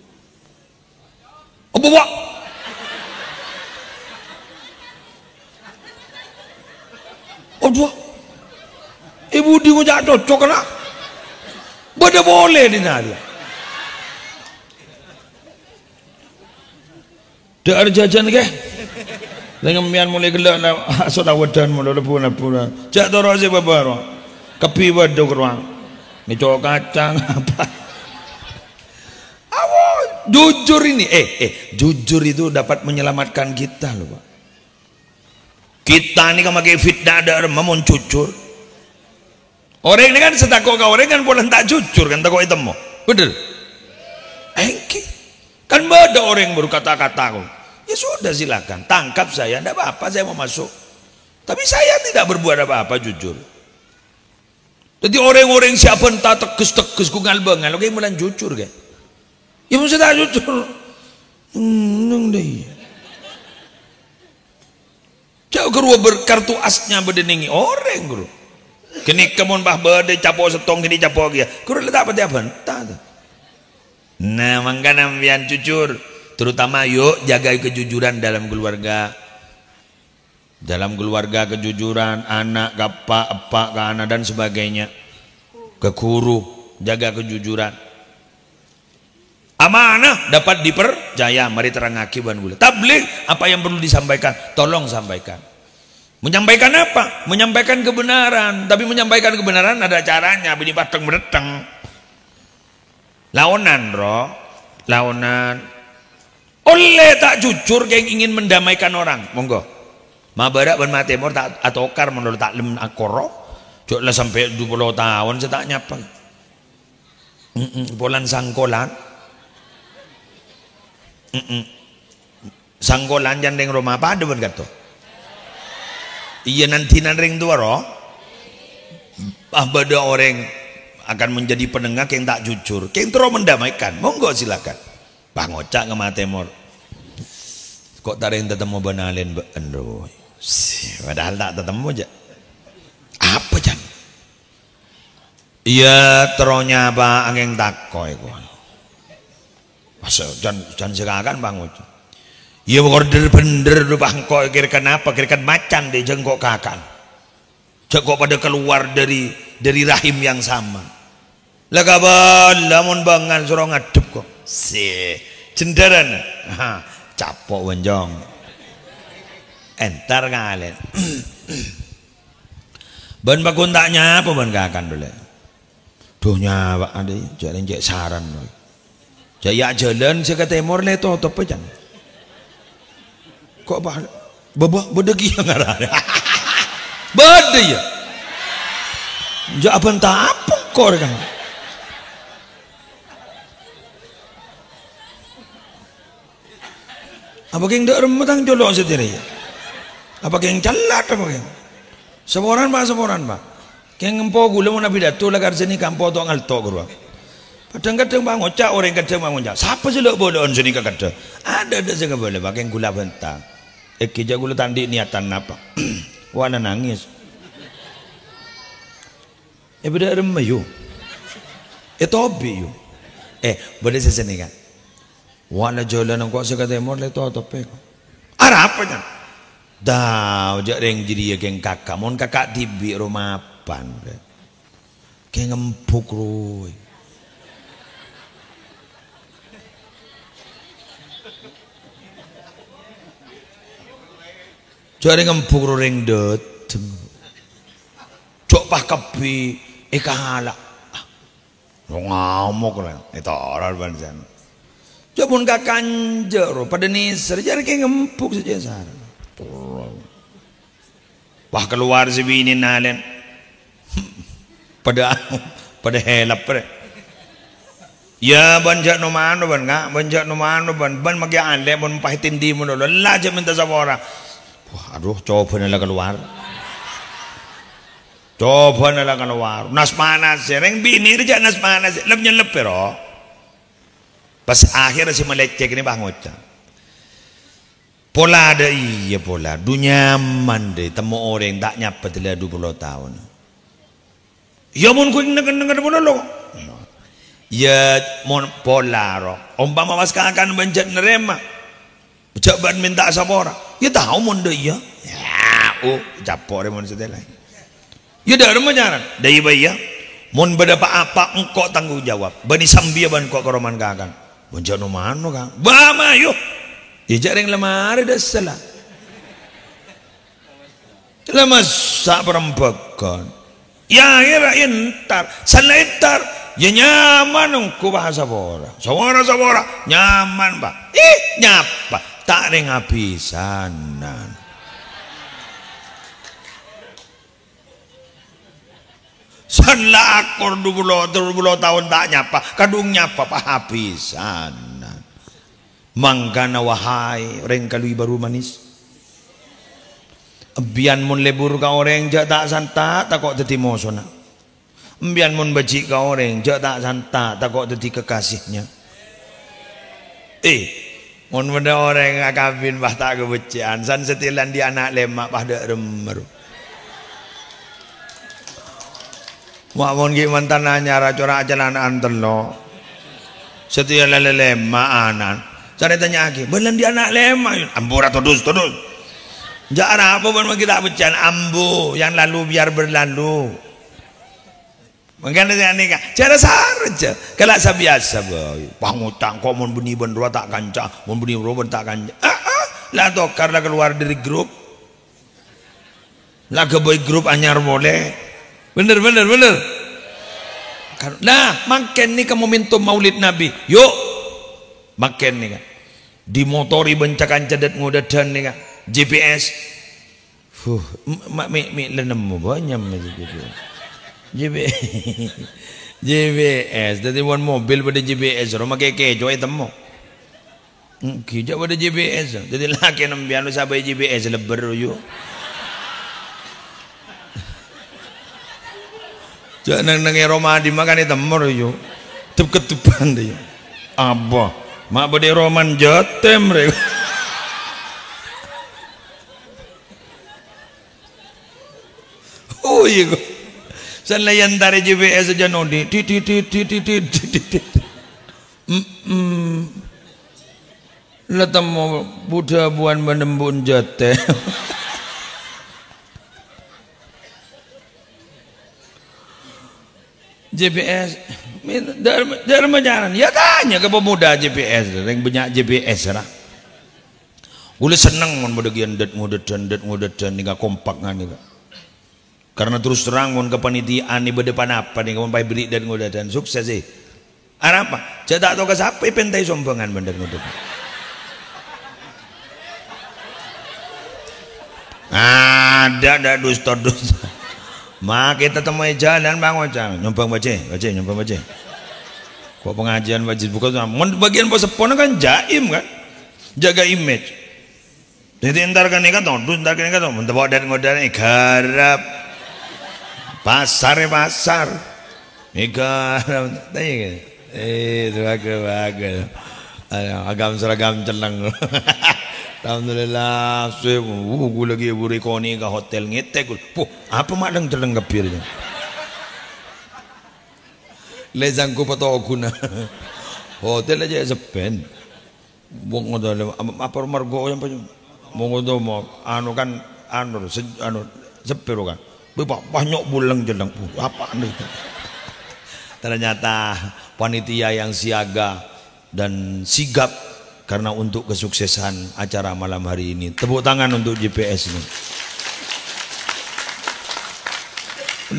apa Pak? Aduh, ibu di ngojak cocok kena, beda boleh di nari. Dari jajan ke, dengan mian mulai gelak na asal awadan mulai lepuna. Jak toro si babaru, kepi badu keruang, ni cowok kacang apa? Awak jujur ini, jujur itu dapat menyelamatkan kita loh Pak. Kita ini kan pakai fitnah ada memang jujur. Orang ini kan setakut kau orang kan boleh tak jujur kan takut itu mau, betul? Kan ada orang yang berkata-kata kau. Ya sudah silakan tangkap saya, tidak apa-apa saya mau masuk. Tapi saya tidak berbuat apa-apa jujur. Jadi orang-orang siapa entah teges-teges ku ngalbengan, oke mulan jujur ke? Ya mesti tak jujur. Neng deh. Cak guru berkartu asnya bedeningi orang guru. Kini kemun bah berde capo setong kini capo dia. Guru letak apa dia bentah. Nah, makanya ambian jujur, terutama yuk jaga kejujuran dalam keluarga. Dalam keluarga kejujuran, anak ke apa ke anak dan sebagainya. Ke guru, jaga kejujuran. Amanah dapat dipercaya, mari terang akiban gula. Tabligh apa yang perlu disampaikan, tolong sampaikan. Menyampaikan apa? Menyampaikan kebenaran. Tapi menyampaikan kebenaran ada caranya, bini pateng bereteng. Laonan roh, laonan. Oleh tak jujur yang ingin mendamaikan orang, monggo. Mabarak ban matemor tak atokar menurut tak lem akoro. Joklah sampai 20 tahun saya tak nyapa. Polan sangkolan. Sangkolan jandeng rumah apa ada ban kato. Iya nanti ring tua roh. Ada orang akan menjadi pendengar yang tak jujur, yang terus mendamaikan, monggo silakan. Bang Ocak ke Matemor. Kok taring tetemu benalen beendo. Padahal tak tetemu aja. Apa jan? Iya teronya apa angin tako iku. Masa jan segakan Bang Ocak. Iya order bener lu bangko kira kenapa kira macan deh jengkok kakan. Jengkok pada keluar dari rahim yang sama. Lah kabar lamun bangan suruh ngadep kok. Si cenderan. Ha, capok wenjong. Entar ngalen. Ban bakun tak nyapa ban kakan dulu. Duh nyawa ade jalan jek saran. Jaya jalan saka temor le to apa jan. Kok bah bedegi ngarah. Bede ya. Ja apa entah apa kor kan. Apa yang dak remetang jolok sendiri ya? Apa yang celat apa yang? Semoran pak. Yang ngempo gula mau nabi datu lah karena kampo to ngalto guru. Kadang-kadang Bang Ocak orang kadang Bang Ocak. Siapa sih lek bodohan sini kadang? Ada sih boleh. Pakai gula bentang. Kija gula tandi niatan apa? Wana nangis. Beda remeh yo. Tobi yo. Boleh seseni kan? Wana jalan kok sekatemor le to tope. Arah apa jan? Dah, ojak reng jadi geng kakak. Mon kakak tibi rumah pan. Geng empuk roy. Jare ngempuk reng deteng. Cok pah kepi kahala. Ngamuk lah. Itu orang banjan. Jabun kakanjero pada nisar jare kayak ngempuk saja sarang. Wah keluar si bini nalen. Pada helap pre. Ya banjak no mano ban nga banjak no mano ban magi ale ban pahitin di mo lo laja minta sabora. Wah aduh coba nala keluar. Coba nala keluar. Nas panas reng bini rejak nas panas lebnya lepero. Pas akhir si melecek ini Bang Ocak. Pola ada iya pola. Dunia nyaman deh temu orang tak nyapa telah 20 tahun. Ya mun ku negen pola lo. Ya mon pola ro. Umpama mas akan benjat nerema. Ucapan minta sabora. Ya tahu mon deh ya. Ya capor mon setelah. Ya dah rumah jalan. Dari bayi ya. Mon berapa apa engkau tanggung jawab. Bani sambia ban kok keroman kakan. Benjat no mano kan. Bama yuk. Ijak ring lemari dah salah. Lama sak perempuan. Ya kira entar, salah entar. Ya nyaman ku bahasa bora. Sabora nyaman pak. Nyapa tak ring habisanan. Salah akor 20 tahun tak nyapa, kadung nyapa pak habisan. Mangkana wahai orang kalui baru manis. Bian mun lebur ka orang jak tak santa tak kok teti mosona. Mbian mun becik ka orang, jak tak santa, tak kok dadi kekasihnya. Mun benda orang ngak kawin bah tak kebecian, san setilan di anak lemak bah dak remer. Mak mun ki mantan anyar corak jalan telo. Setia lemak anan. Saya tanya lagi, belan di anak lemak, ambu ra todus. Jak apa pun kita becian ambu, yang lalu biar berlalu. Makanya saya nikah, cara saja. Kalau saya biasa, boy, pangutang kok mau bunyi bendera tak kancah, mau bunyi bendera tak kancah. Lah toh karena keluar dari grup, lah ke boy grup anyar boleh, bener. Nah, makin nih kamu momentum Maulid Nabi, yuk, makin nih kan, dimotori bencakan cadat ngudadan nih kan, GPS, mi lenemu banyak GPS, jadi one mobil pada GPS, rumah keke joy temu, kijak pada GPS, jadi laki nambian lu sabai GPS leber yuk. Jangan nengi Roma di makan itu temur yo, ketupan deh. Apa? Mak bade Roman jotem mereka. Oh iya, selain dari GPS saja nodi, letemu Buddha buan menembun jotem. GPS dalam jalan ya tanya ke pemuda GPS yang banyak GPS lah boleh senang mon bagian mudet nih kompak nih karena terus terang mon kepanitiaan nih berdepan apa nih kamu beri dan ngudetan sukses sih apa saya tak tahu ke siapa pentai sombongan bener ngudet ada dusta mak kita temui jalan bang wajah nyumpang baca kok pengajian wajib buka bagian posepon kan jaim kan jaga image jadi ntar kan ikat mentebak dan ngodan garap pasar garap tanya agam seragam celeng alhamdulillah gue lagi burikoni ke hotel ngetek apa madang celeng kepirnya lezangku patau guna hotel aja sepen buang ngoda apa margo yang punya mau ngoda mau anu kan anu sepero kan banyak bulang celeng apa nih ternyata panitia yang siaga dan sigap karena untuk kesuksesan acara malam hari ini. Tepuk tangan untuk GPS ini.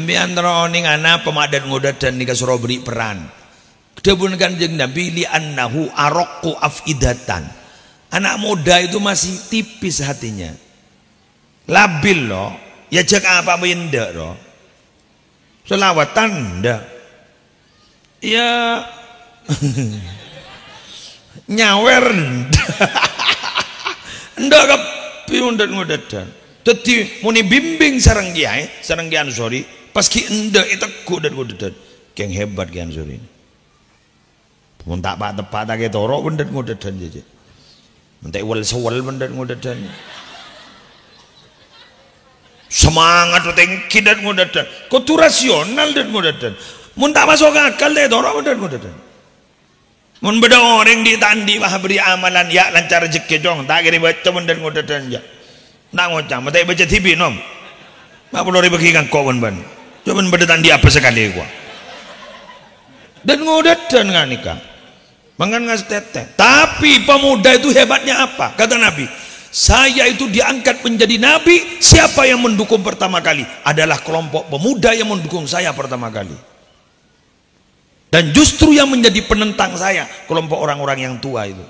Miantara oning anak pemadat ngodat dan nikah suruh beri peran. Kedebun Kanjeng Nabi li annahu araqu afidatan. Anak muda itu masih tipis hatinya. Labil loh. Ya cek apa benda loh. Selawatan dah. Ya nyawer ndak kapi undat-undat dadi muni bimbing sareng kiai sorry paski ndak itu kudat-kudat keng hebat kian sorry pun tak pak tepat tak ketoro undat-undadan jeje mentek wel-sewel undat-undadan semangat tengki dan undadan kudu rasional dan undadan mun tak masuk akal deh toro undat-undadan mun beda orang ditandi mah beri amalan ya lancar rezeki dong tak kira baca dan ngodadan ya nak ngocam mata baca TV nom mak perlu dibagi kan kau ban cuman beda tandi apa sekali gua dan ngodadan nggak nikah mangan ngas teteh tapi pemuda itu hebatnya apa kata Nabi saya itu diangkat menjadi nabi siapa yang mendukung pertama kali adalah kelompok pemuda yang mendukung saya pertama kali. Dan justru yang menjadi penentang saya kelompok orang-orang yang tua itu.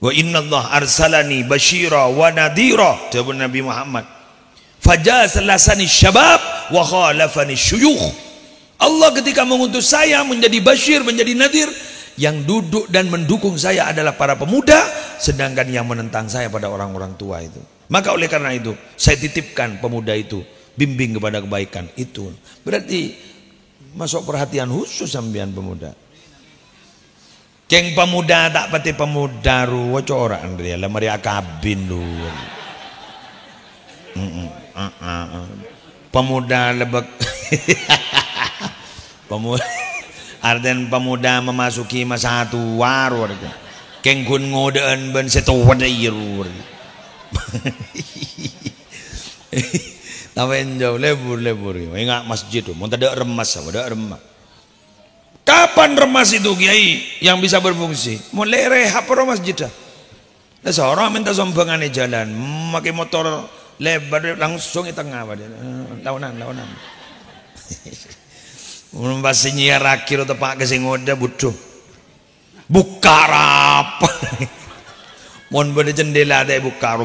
Wa innallah arsalani basyira wa nadhira jawab Nabi Muhammad. Fajasalasani syabab wa khalafani syuyukh. Allah ketika mengutus saya menjadi basyir, menjadi nadhir, yang duduk dan mendukung saya adalah para pemuda, sedangkan yang menentang saya pada orang-orang tua itu. Maka oleh karena itu saya titipkan pemuda itu bimbing kepada kebaikan. Itu berarti masuk perhatian khusus sambian pemuda. Ceng pemuda tak pati pemuda ruwa cora Andrea lah mari akabin dulu. Pemuda lebek pemuda artian pemuda memasuki masa tua warga keng kun ngodean ben setua dairu tawen jauh lebur ingat masjid tuh mau ada remas ada remas kapan remas itu kiai yang bisa berfungsi mulai rehab masjid dah nah seorang minta sombangannya jalan pakai motor lebar langsung di tengah lawanan pasti nyiar akhir atau pak kesing ngoda butuh buka rap mon bade jendela ada buka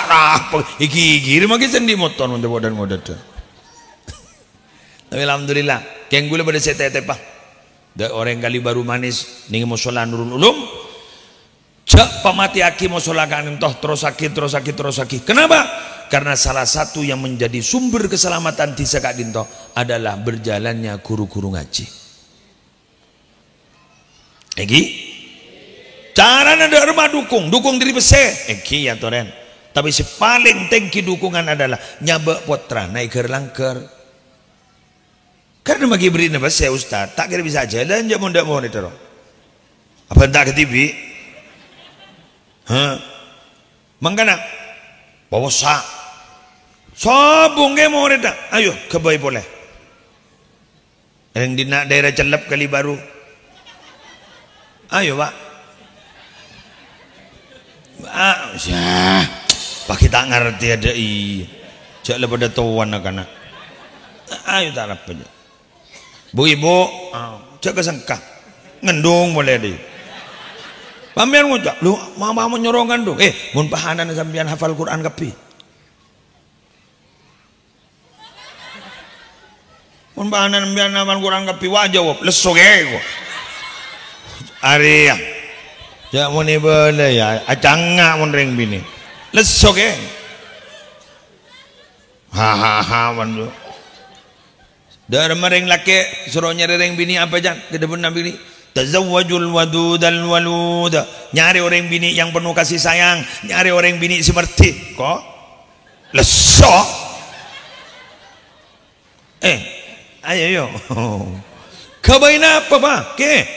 rap iki maki sendi motor mon dan ngoda tuh tapi alhamdulillah keng gula pada setete pak da orang kali baru manis ning musola Nurul Ulum cak pamati aki musola kan toh terus sakit kenapa karena salah satu yang menjadi sumber keselamatan di Sekak Dinto adalah berjalannya guru-guru ngaji. Egi, cara nada rumah dukung diri bese. Egi ya toren. Tapi si paling tengki dukungan adalah nyabak potra naik kerlangker. Karena bagi beri napa saya Ustaz, tak kira bisa jalan jamu ndak mau itu. Apa tak ke TV? Mangkana bawa sak. Sobung ke mau reda, ayo kebai boleh. Yang di daerah Celep kali baru, ayo pak. Pakai tak ngerti ada i, cak pada tuan nak. Ayo tak apa aja. Bu ibu, cak kesengkah, ngendung boleh deh. Pamian ngujak, lu mama menyorongkan tuh. Mun pahanan sambian hafal Quran kapi. Mun bahanan sambian hafal Quran kapi wajawab, lesok kok. Ari ya. Jak mun ibele ya, acangak mun ring bini. Lesok ha man. Dar maring laki suruh nyari ring bini apa jan? Kedebun Nabi ini tazawwajul wadudal walud. Nyari orang bini yang penuh kasih sayang, nyari orang bini seperti kok lesok. Ayo yo. Kabaina apa pak? Ke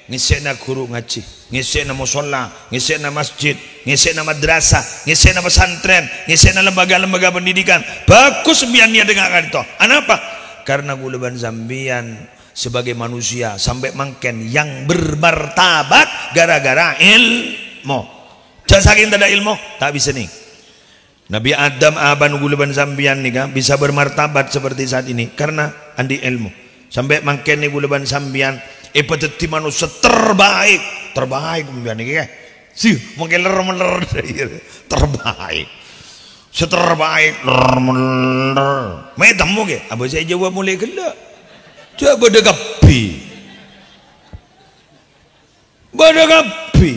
ngisena guru ngaji, ngisena musola, ngisena masjid, ngisena madrasah, ngisena pesantren, ngisena lembaga-lembaga pendidikan. Bagus biar dia dengarkan itu. Kenapa? Karena gulaban zambian sebagai manusia sampai mangken yang bermartabat gara-gara ilmu. Jangan saking tidak ilmu tak bisa nih. Nabi Adam aban gulaban zambian nih kan bisa bermartabat seperti saat ini karena andi ilmu. Sampai mangken nih gulaban zambian ipeteti manusia terbaik kumbian nih kan. Sih mungkin ler terbaik. Seterbaik ler. Mai temu ke? Abah saya jawab mulai gelak. Coba dekapi. Badagapi.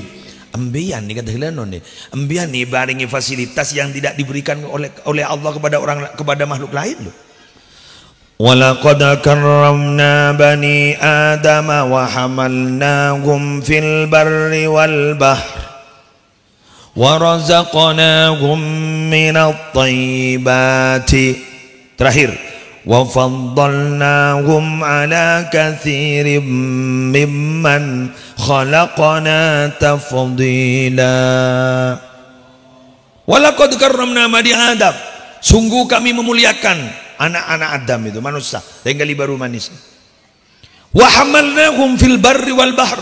Ambian nih kata Hilano nih. Ambian nih baringi fasilitas yang tidak diberikan oleh Allah kepada makhluk lain loh. Walaqad karramna bani Adam wa hamalnahum fil barri wal bahr wa razaqnahum minat thayyibati. Terakhir wa faddalnahum ala katsirin mimman khalaqna tafdila. Walaqad karramna bani Adam, sungguh kami memuliakan anak-anak Adam itu manusia tinggal baru manis. Wa hamalnahum fil barri wal bahr,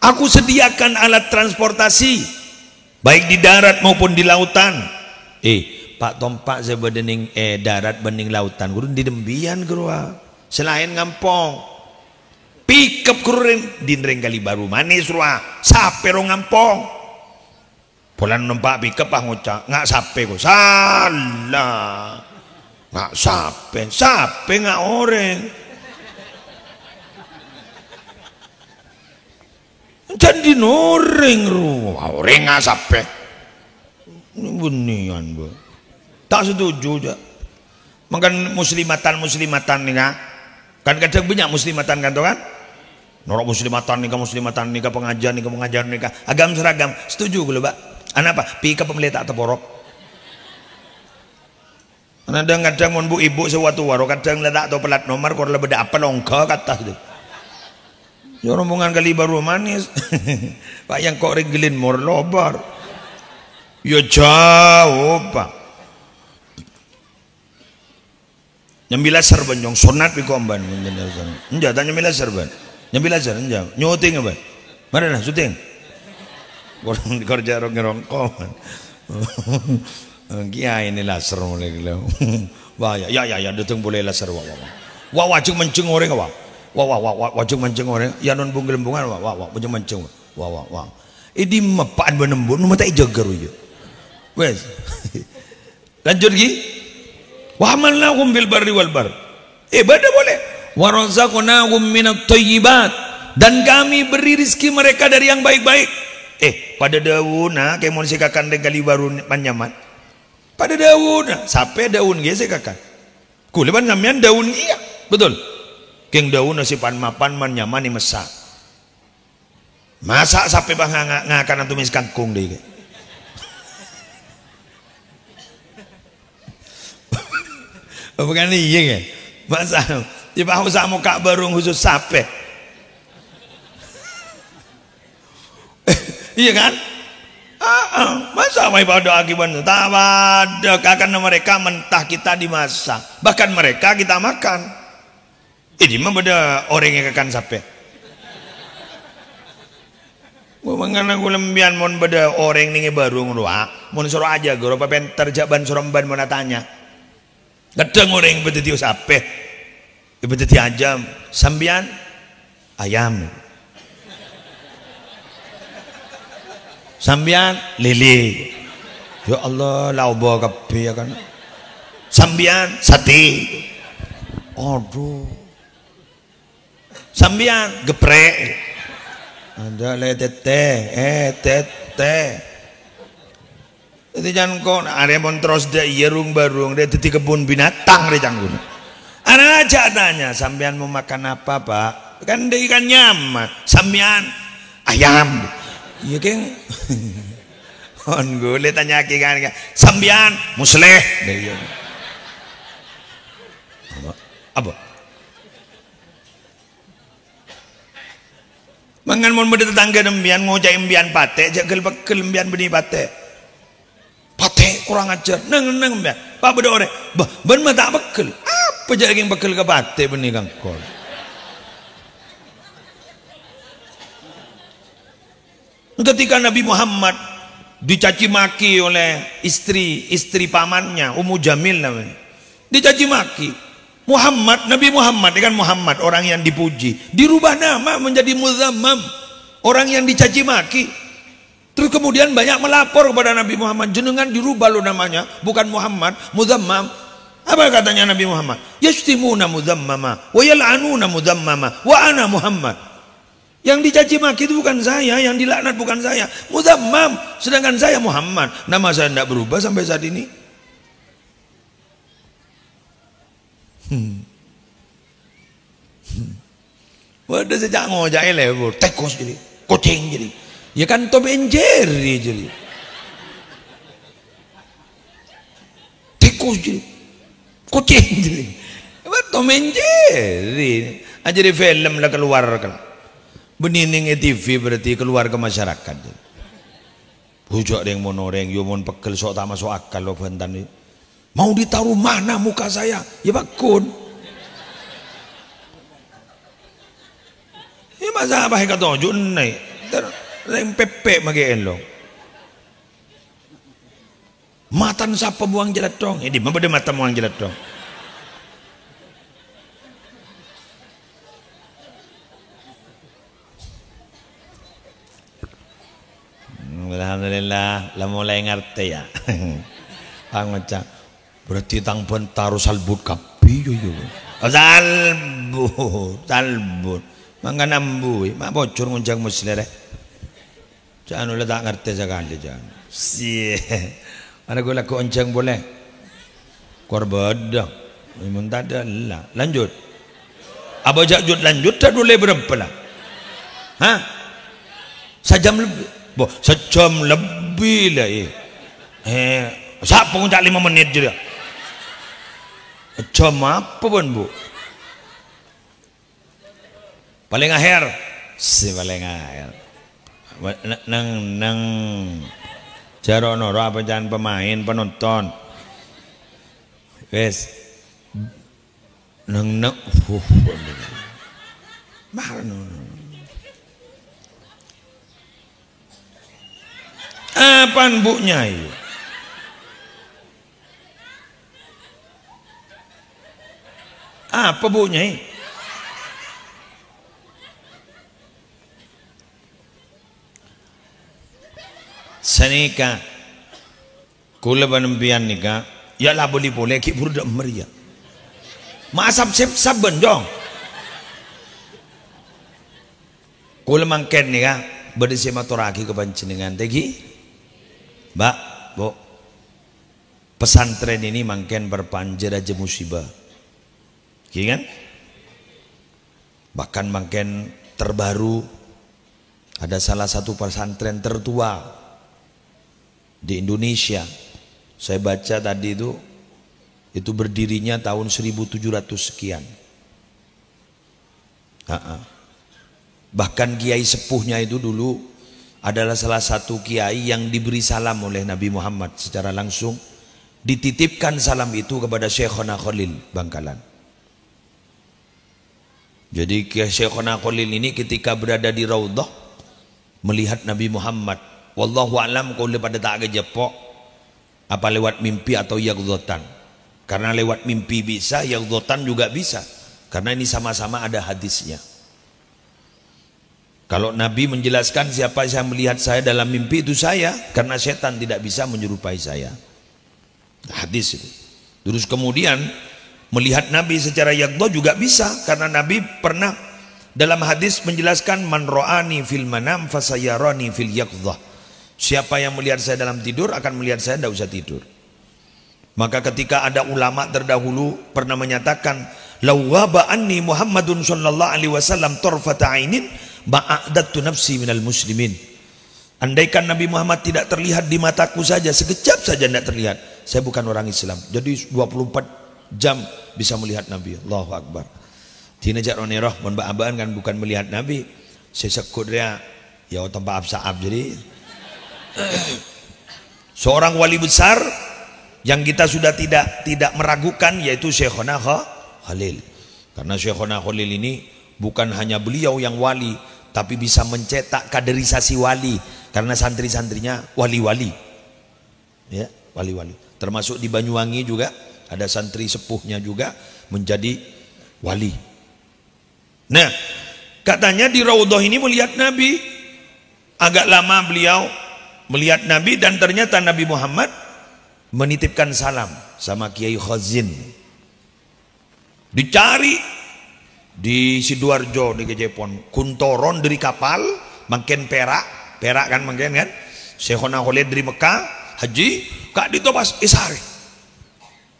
aku sediakan alat transportasi baik di darat maupun di lautan. Pak Tompak sebedening darat bening lautan guru di dembian gerua selain ngampong pickup kurin dinreng kali baru manis ruah sape ro ngampong polan numpak pickup ah ngocak ngak sape ko salah ngak sape ngak oreng jadi noreng ruah oreng ngak sape ini bunian bu tak setuju aja. Makan muslimatan nih kan kadang banyak muslimatan kan tuh kan. Norok muslimatan nikah pengajian nikah agam seragam setuju gue Pak. Anak apa? Pika pemelita atau porok. Kadang mon bu ibu sewatu waro kadang ledak atau pelat nomor kor lebih apa longka kata itu. Ya rombongan kali baru manis. Pak yang kok regelin mor lobar. Ya jauh Pak. Nyambil serban jong sunat pikomban. Enggak tanya nyambil serban. Nyambil aja, nyuting apa? Mana lah syuting? Orang kerja rongkong. Kiai ini laser mulai gila. Wah ya datang boleh laser wah wajib menceng orang wah wajib menceng orang. Ya non bungal-bungal wah wajib menceng wah. Ini mapaan benembun, mata jagar aja. Wes. Lanjut lagi. Wa amalnahum bil barri wal bar. Ibadah boleh. Wa razaqnahum minat thayyibat, dan kami beri rezeki mereka dari yang baik-baik. Pada daun kayak mau sikakan kali baru panjaman. Pada daun sampai daun ge sikakan. Kuleban sampean daun iya, betul. Keng daun nasi pan mapan man nyaman ni masak. Masak sampai bang ngakan antum mis kangkung deh. Bukan iya kan? Masak. Tiba usah muka barung khusus sape. Iya kan? Masa mai pada akibat tak ada karena mereka mentah kita dimasak, bahkan mereka kita makan. Ini mah beda orang yang akan sape. Mengana kulembian mon beda orang nih barung doa, mon suruh aja guru penter jaban suremban mau tanya. Kadang orang beda sape. Ibadati ajam sambian ayam sambian lele ya Allah lauba kabeh ya kan sambian sate aduh sambian geprek ada letete tete itu jangan kok area montros da yerung barung dia di kebun binatang dia jangan. Anak aja tanya, sampean mau makan apa Pak? Kan dia ikan nyaman, sampean ayam. Iya keng. On gue tanya kan, sampean musleh. Apa? Mangan mon beda tetangga dembian ngocak imbian pate, jagal bekel imbian benih pate. Pate kurang ajar, neng imbian. Pak beda ore, ben mata bekel. Apa yang bakal ke pate benih kangkol. Ketika Nabi Muhammad dicaci maki oleh istri pamannya Ummu Jamil namanya, dicaci maki Nabi Muhammad kan Muhammad orang yang dipuji, dirubah nama menjadi Muzammam, orang yang dicaci maki. Terus kemudian banyak melapor kepada Nabi Muhammad, jenengan dirubah lo namanya, bukan Muhammad, Muzammam. Apa katanya Nabi Muhammad? Yashtimuna muzammama wa yal'anuna muzammama wa ana Muhammad. Yang dicaci maki itu bukan saya, yang dilaknat bukan saya, muzammam, sedangkan saya Muhammad. Nama saya tidak berubah sampai saat ini. Wadah sejak ngojak lebur, tekos jadi, kucing jadi. Ya kan Tom and Jerry jadi. Tekos jadi. Kucing jadi. Tom and Jerry. Aja di film lah keluar kan. Benining TV berarti keluar ke masyarakat. Hujak yang monoreng, yo mon pekel sok tak masuk akal lo bentan ini. Mau ditaruh mana muka saya? Ya Pak Kun. Ya masa apa yang kata jun naik. Reng pepe magain lo. Matan siapa buang jelat dong? Ini mana beda mata buang jelat dong? Alhamdulillah, lah mulai ngerti ya. Angocak. Berarti tang taruh salbut kapi yo. Salbut. Mangga nambu, mak bocor ngunjang muslir. Jangan ulah tak ngerti sekali jangan. Mana gue laku onceng boleh? Korbada. Memang tak ada lah. Lanjut. Abah Jakjud lanjut tak boleh berapa lah? Hah? Sejam lebih. Boh, sejam lebih lah siapa pun tak 5 menit je dah. Jam apa pun bu? Paling akhir. Paling akhir. Nang Jarono apa jangan pemain penonton. Wes. Nang apaan bu Nyai? Apa bu Nyai? Senika kula panempian nika ya lah boleh ki burda meriah. Maasap saben dong. Kula mangken nika berdisi maturaki ke panjenengan tegi. Mbak, Bu, pesantren ini mangken berpanjer aja musibah. Iya kan? Bahkan mangken terbaru ada salah satu pesantren tertua di Indonesia. Saya baca tadi itu berdirinya tahun 1700 sekian. Bahkan kiai sepuhnya itu dulu adalah salah satu kiai yang diberi salam oleh Nabi Muhammad secara langsung, dititipkan salam itu kepada Syekhona Khalil Bangkalan. Jadi Syekhona Khalil ini ketika berada di Raudhah melihat Nabi Muhammad, wallahu alam kalau pada tak agak apa lewat mimpi atau yaqdzatan. Karena lewat mimpi bisa, yaqdzatan juga bisa. Karena ini sama-sama ada hadisnya. Kalau Nabi menjelaskan siapa yang melihat saya dalam mimpi itu saya, karena setan tidak bisa menyerupai saya. Hadis itu. Terus kemudian melihat Nabi secara yaqdzah juga bisa, karena Nabi pernah dalam hadis menjelaskan man ra'ani fil manam fasayarani fil yaqdzah. Siapa yang melihat saya dalam tidur akan melihat saya tidak usah tidur. Maka ketika ada ulama terdahulu pernah menyatakan lawaba anni Muhammadun sallallahu alaihi wasallam tarfata ainin ba'adattu nafsi minal muslimin. Andaikan Nabi Muhammad tidak terlihat di mataku saja, sekejap saja tidak terlihat, saya bukan orang Islam. Jadi 24 jam bisa melihat Nabi. Allahu Akbar. Tinajak roneroh mon ba'abaan kan bukan melihat Nabi. Saya sekut dia ya tanpa absaab. Jadi seorang wali besar yang kita sudah tidak meragukan yaitu Syekhona Khalil. Karena Syekhona Khalil ini bukan hanya beliau yang wali, tapi bisa mencetak kaderisasi wali, karena santri-santrinya wali-wali, ya wali-wali. Termasuk di Banyuwangi juga ada santri sepuhnya juga menjadi wali. Nah, katanya di Raudhah ini melihat Nabi, agak lama beliau melihat Nabi dan ternyata Nabi Muhammad menitipkan salam sama Kiai Khazin. Dicari di Sidoarjo di Kejepon, kuntoron dari kapal, makin perak kan makin kan. Syekhona Khalid dari Mekah haji, kak ditobas isari.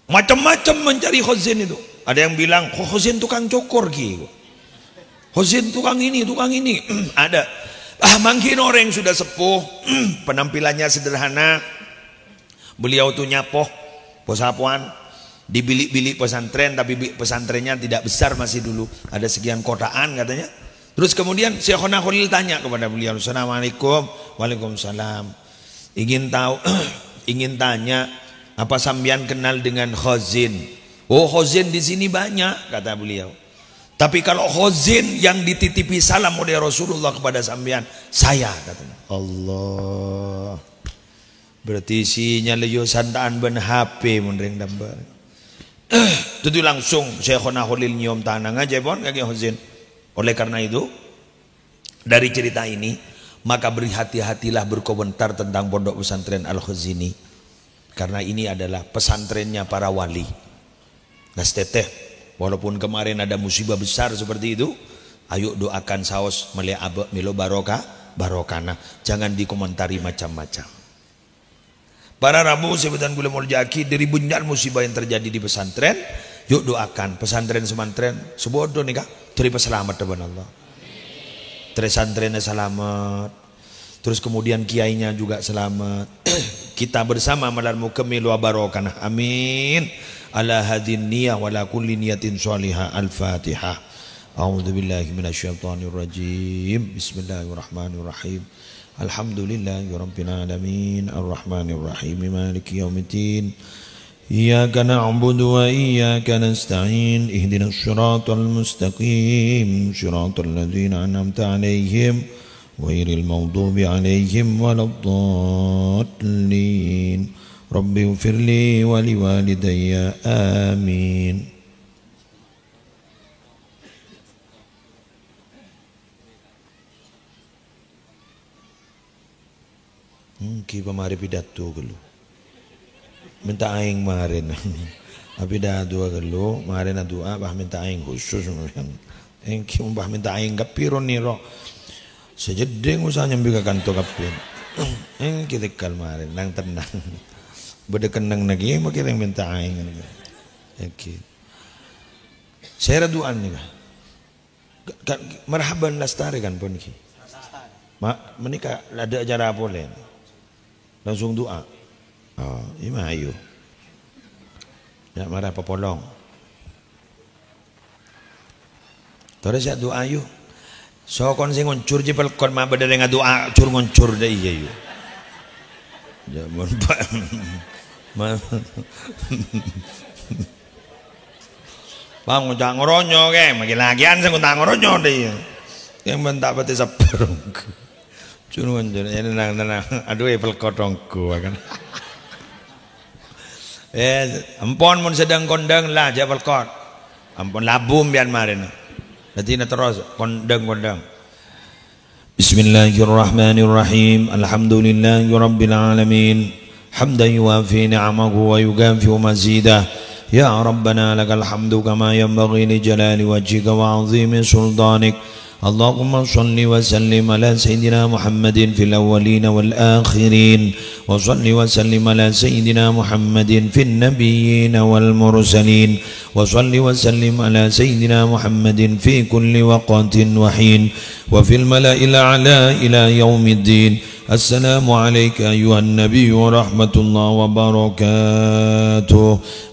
Macam-macam mencari Khazin itu. Ada yang bilang, Khazin tukang cokor ki. Khazin tukang ini. Ada. Mungkin orang yang sudah sepuh, penampilannya sederhana. Beliau tuh nyapoh, posapuan. Di bilik-bilik pesantren, tapi pesantrennya tidak besar masih dulu, ada sekian kotaan katanya. Terus kemudian Syekhona Khalil tanya kepada beliau, Assalamualaikum. Waalaikumsalam. Ingin tanya, apa sambian kenal dengan Khazin? Oh, Khazin di sini banyak kata beliau. Tapi kalau Khazin yang dititipi salam oleh Rasulullah kepada sambian, saya katanya. Allah. Berarti isinya leyo santaan ben HP menring damba. Itu langsung Syekhona Khalil nyium tanang aja pon kaki Khazin. Oleh karena itu dari cerita ini maka berhati-hatilah berkomentar tentang pondok pesantren Al-Khazini, karena ini adalah pesantrennya para wali. Nas teteh, walaupun kemarin ada musibah besar seperti itu, ayo doakan saos melia abe milo barokana, jangan dikomentari macam-macam. Para Rabu sebutan gula muljaki dari banyak musibah yang terjadi di pesantren, Yuk doakan pesantren semantren sebodoh nih kak, terima selamat depan Allah. Pesantrennya selamat, terus kemudian kiainya juga selamat. Kita bersama malar mukmil wa barokah. Amin. Ala hadin niyah wa la kulli niyatin sholihah. Al-Fatihah. A'udzu billahi minasyaitonir rajim. Bismillahirrahmanirrahim. Alhamdulillahi rabbil alamin. Arrahmanir rahim. Maliki yaumiddin. Iyyaka na'budu wa iyyaka nasta'in. Ihdinas shiratal mustaqim. Shiratal ladzina an'amta 'alaihim ghairil maghdubi 'alaihim waladdallin. Rabbi ighfirli wa liwalidayya. Amin. Kita mari pidato gelo. Minta aing marin. Pidato gelo, marin na doa bah minta aing khusus. Engki bah minta aing kapiro niro. Sejedeng usah nyambi ka kanto kapin. Engki tekal marin nang tenang. Beda kenang lagi makirang minta aing. Engki. Saya doan ni ka. Marhaban lastari kan pun ki. Menikah ada acara apa lain? Langsung doa. Oh, ini ayo. Ya marah popolong. Terus ya doa ayo. So kon sing ngoncur jepel kon ma bedere ngadoa cur ngoncur deh iya yo. Jamun Pak. Bang ngojak ngoronyo ke, makin lagian sing ngojak ngoronyo deh. Yang bentak pati sabarong. Cuma jadi tenang. Aduh pelkotongku kan. Ampun mun sedang kondang lah aja pelkot. Ampun labum biar marin. Nanti terus kondang. Bismillahirrahmanirrahim. Alhamdulillahirabbil alamin. Hamdan yuwafi ni'amahu wa yukafi'u mazidah. Ya Rabbana lakal hamdu kama yanbaghi li jalali wajhika wa 'azimi sultanik. اللهم صل وسلم على سيدنا محمد في الأولين والآخرين وصل وسلم على سيدنا محمد في النبيين والمرسلين وصل وسلم على سيدنا محمد في كل وقت وحين وفي الملأ الأعلى إلى يوم الدين. السلام عليك أيها النبي ورحمة الله وبركاته.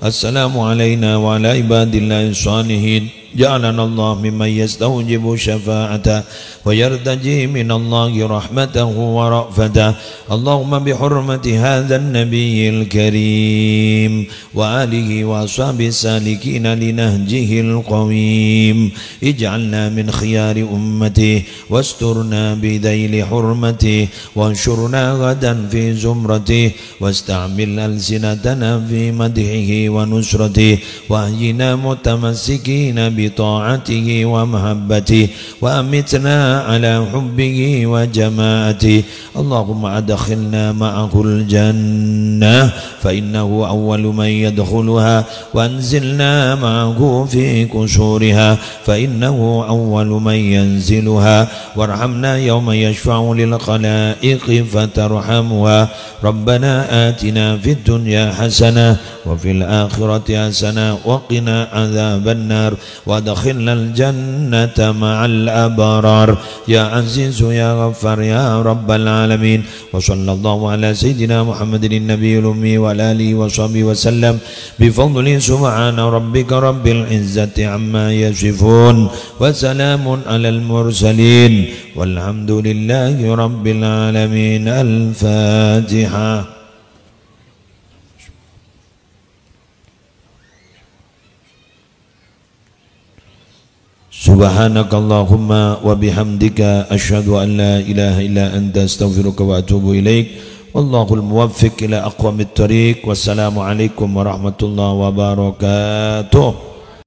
السلام علينا وعلى عباد الله الصالحين. جعلنا الله ممن يستوجب شفاعته ويرتجي من الله رحمته ورأفته. اللهم بحرمة هذا النبي الكريم وآله وأصحابه السالكين لنهجه القويم اجعلنا من خيار أمته واسترنا بذيل حرمته وانشرنا غدا في زمرته واستعمل ألسنتنا في مدحه ونصرته وأحينا متمسكين بطاعته ومحبته وأمتنا على حبه وجماعته. اللهم أدخلنا معه الجنة فإنه أول من يدخلها وأنزلنا معه في قصورها فإنه أول من ينزلها وارحمنا يوم يشفع للخلائق فترحمها. ربنا آتنا في الدنيا حسنة وفي الآخرة حسنة وقنا عذاب النار وادخلنا الجنة مع الأبرار يا عزيز يا غفار يا رب العالمين. وصلى الله على سيدنا محمد النبي الأمي وعلى آله وصحبه وسلم بفضل سبحان ربك رب العزة عما يصفون وسلام على المرسلين والحمد لله رب العالمين. الفاتحة. سبحانك اللهم وبحمدك أشهد أن لا إله إلا أنت أستغفرك وأتوب إليك. والله الموفق إلى أقوم الطريق. والسلام عليكم ورحمة الله وبركاته.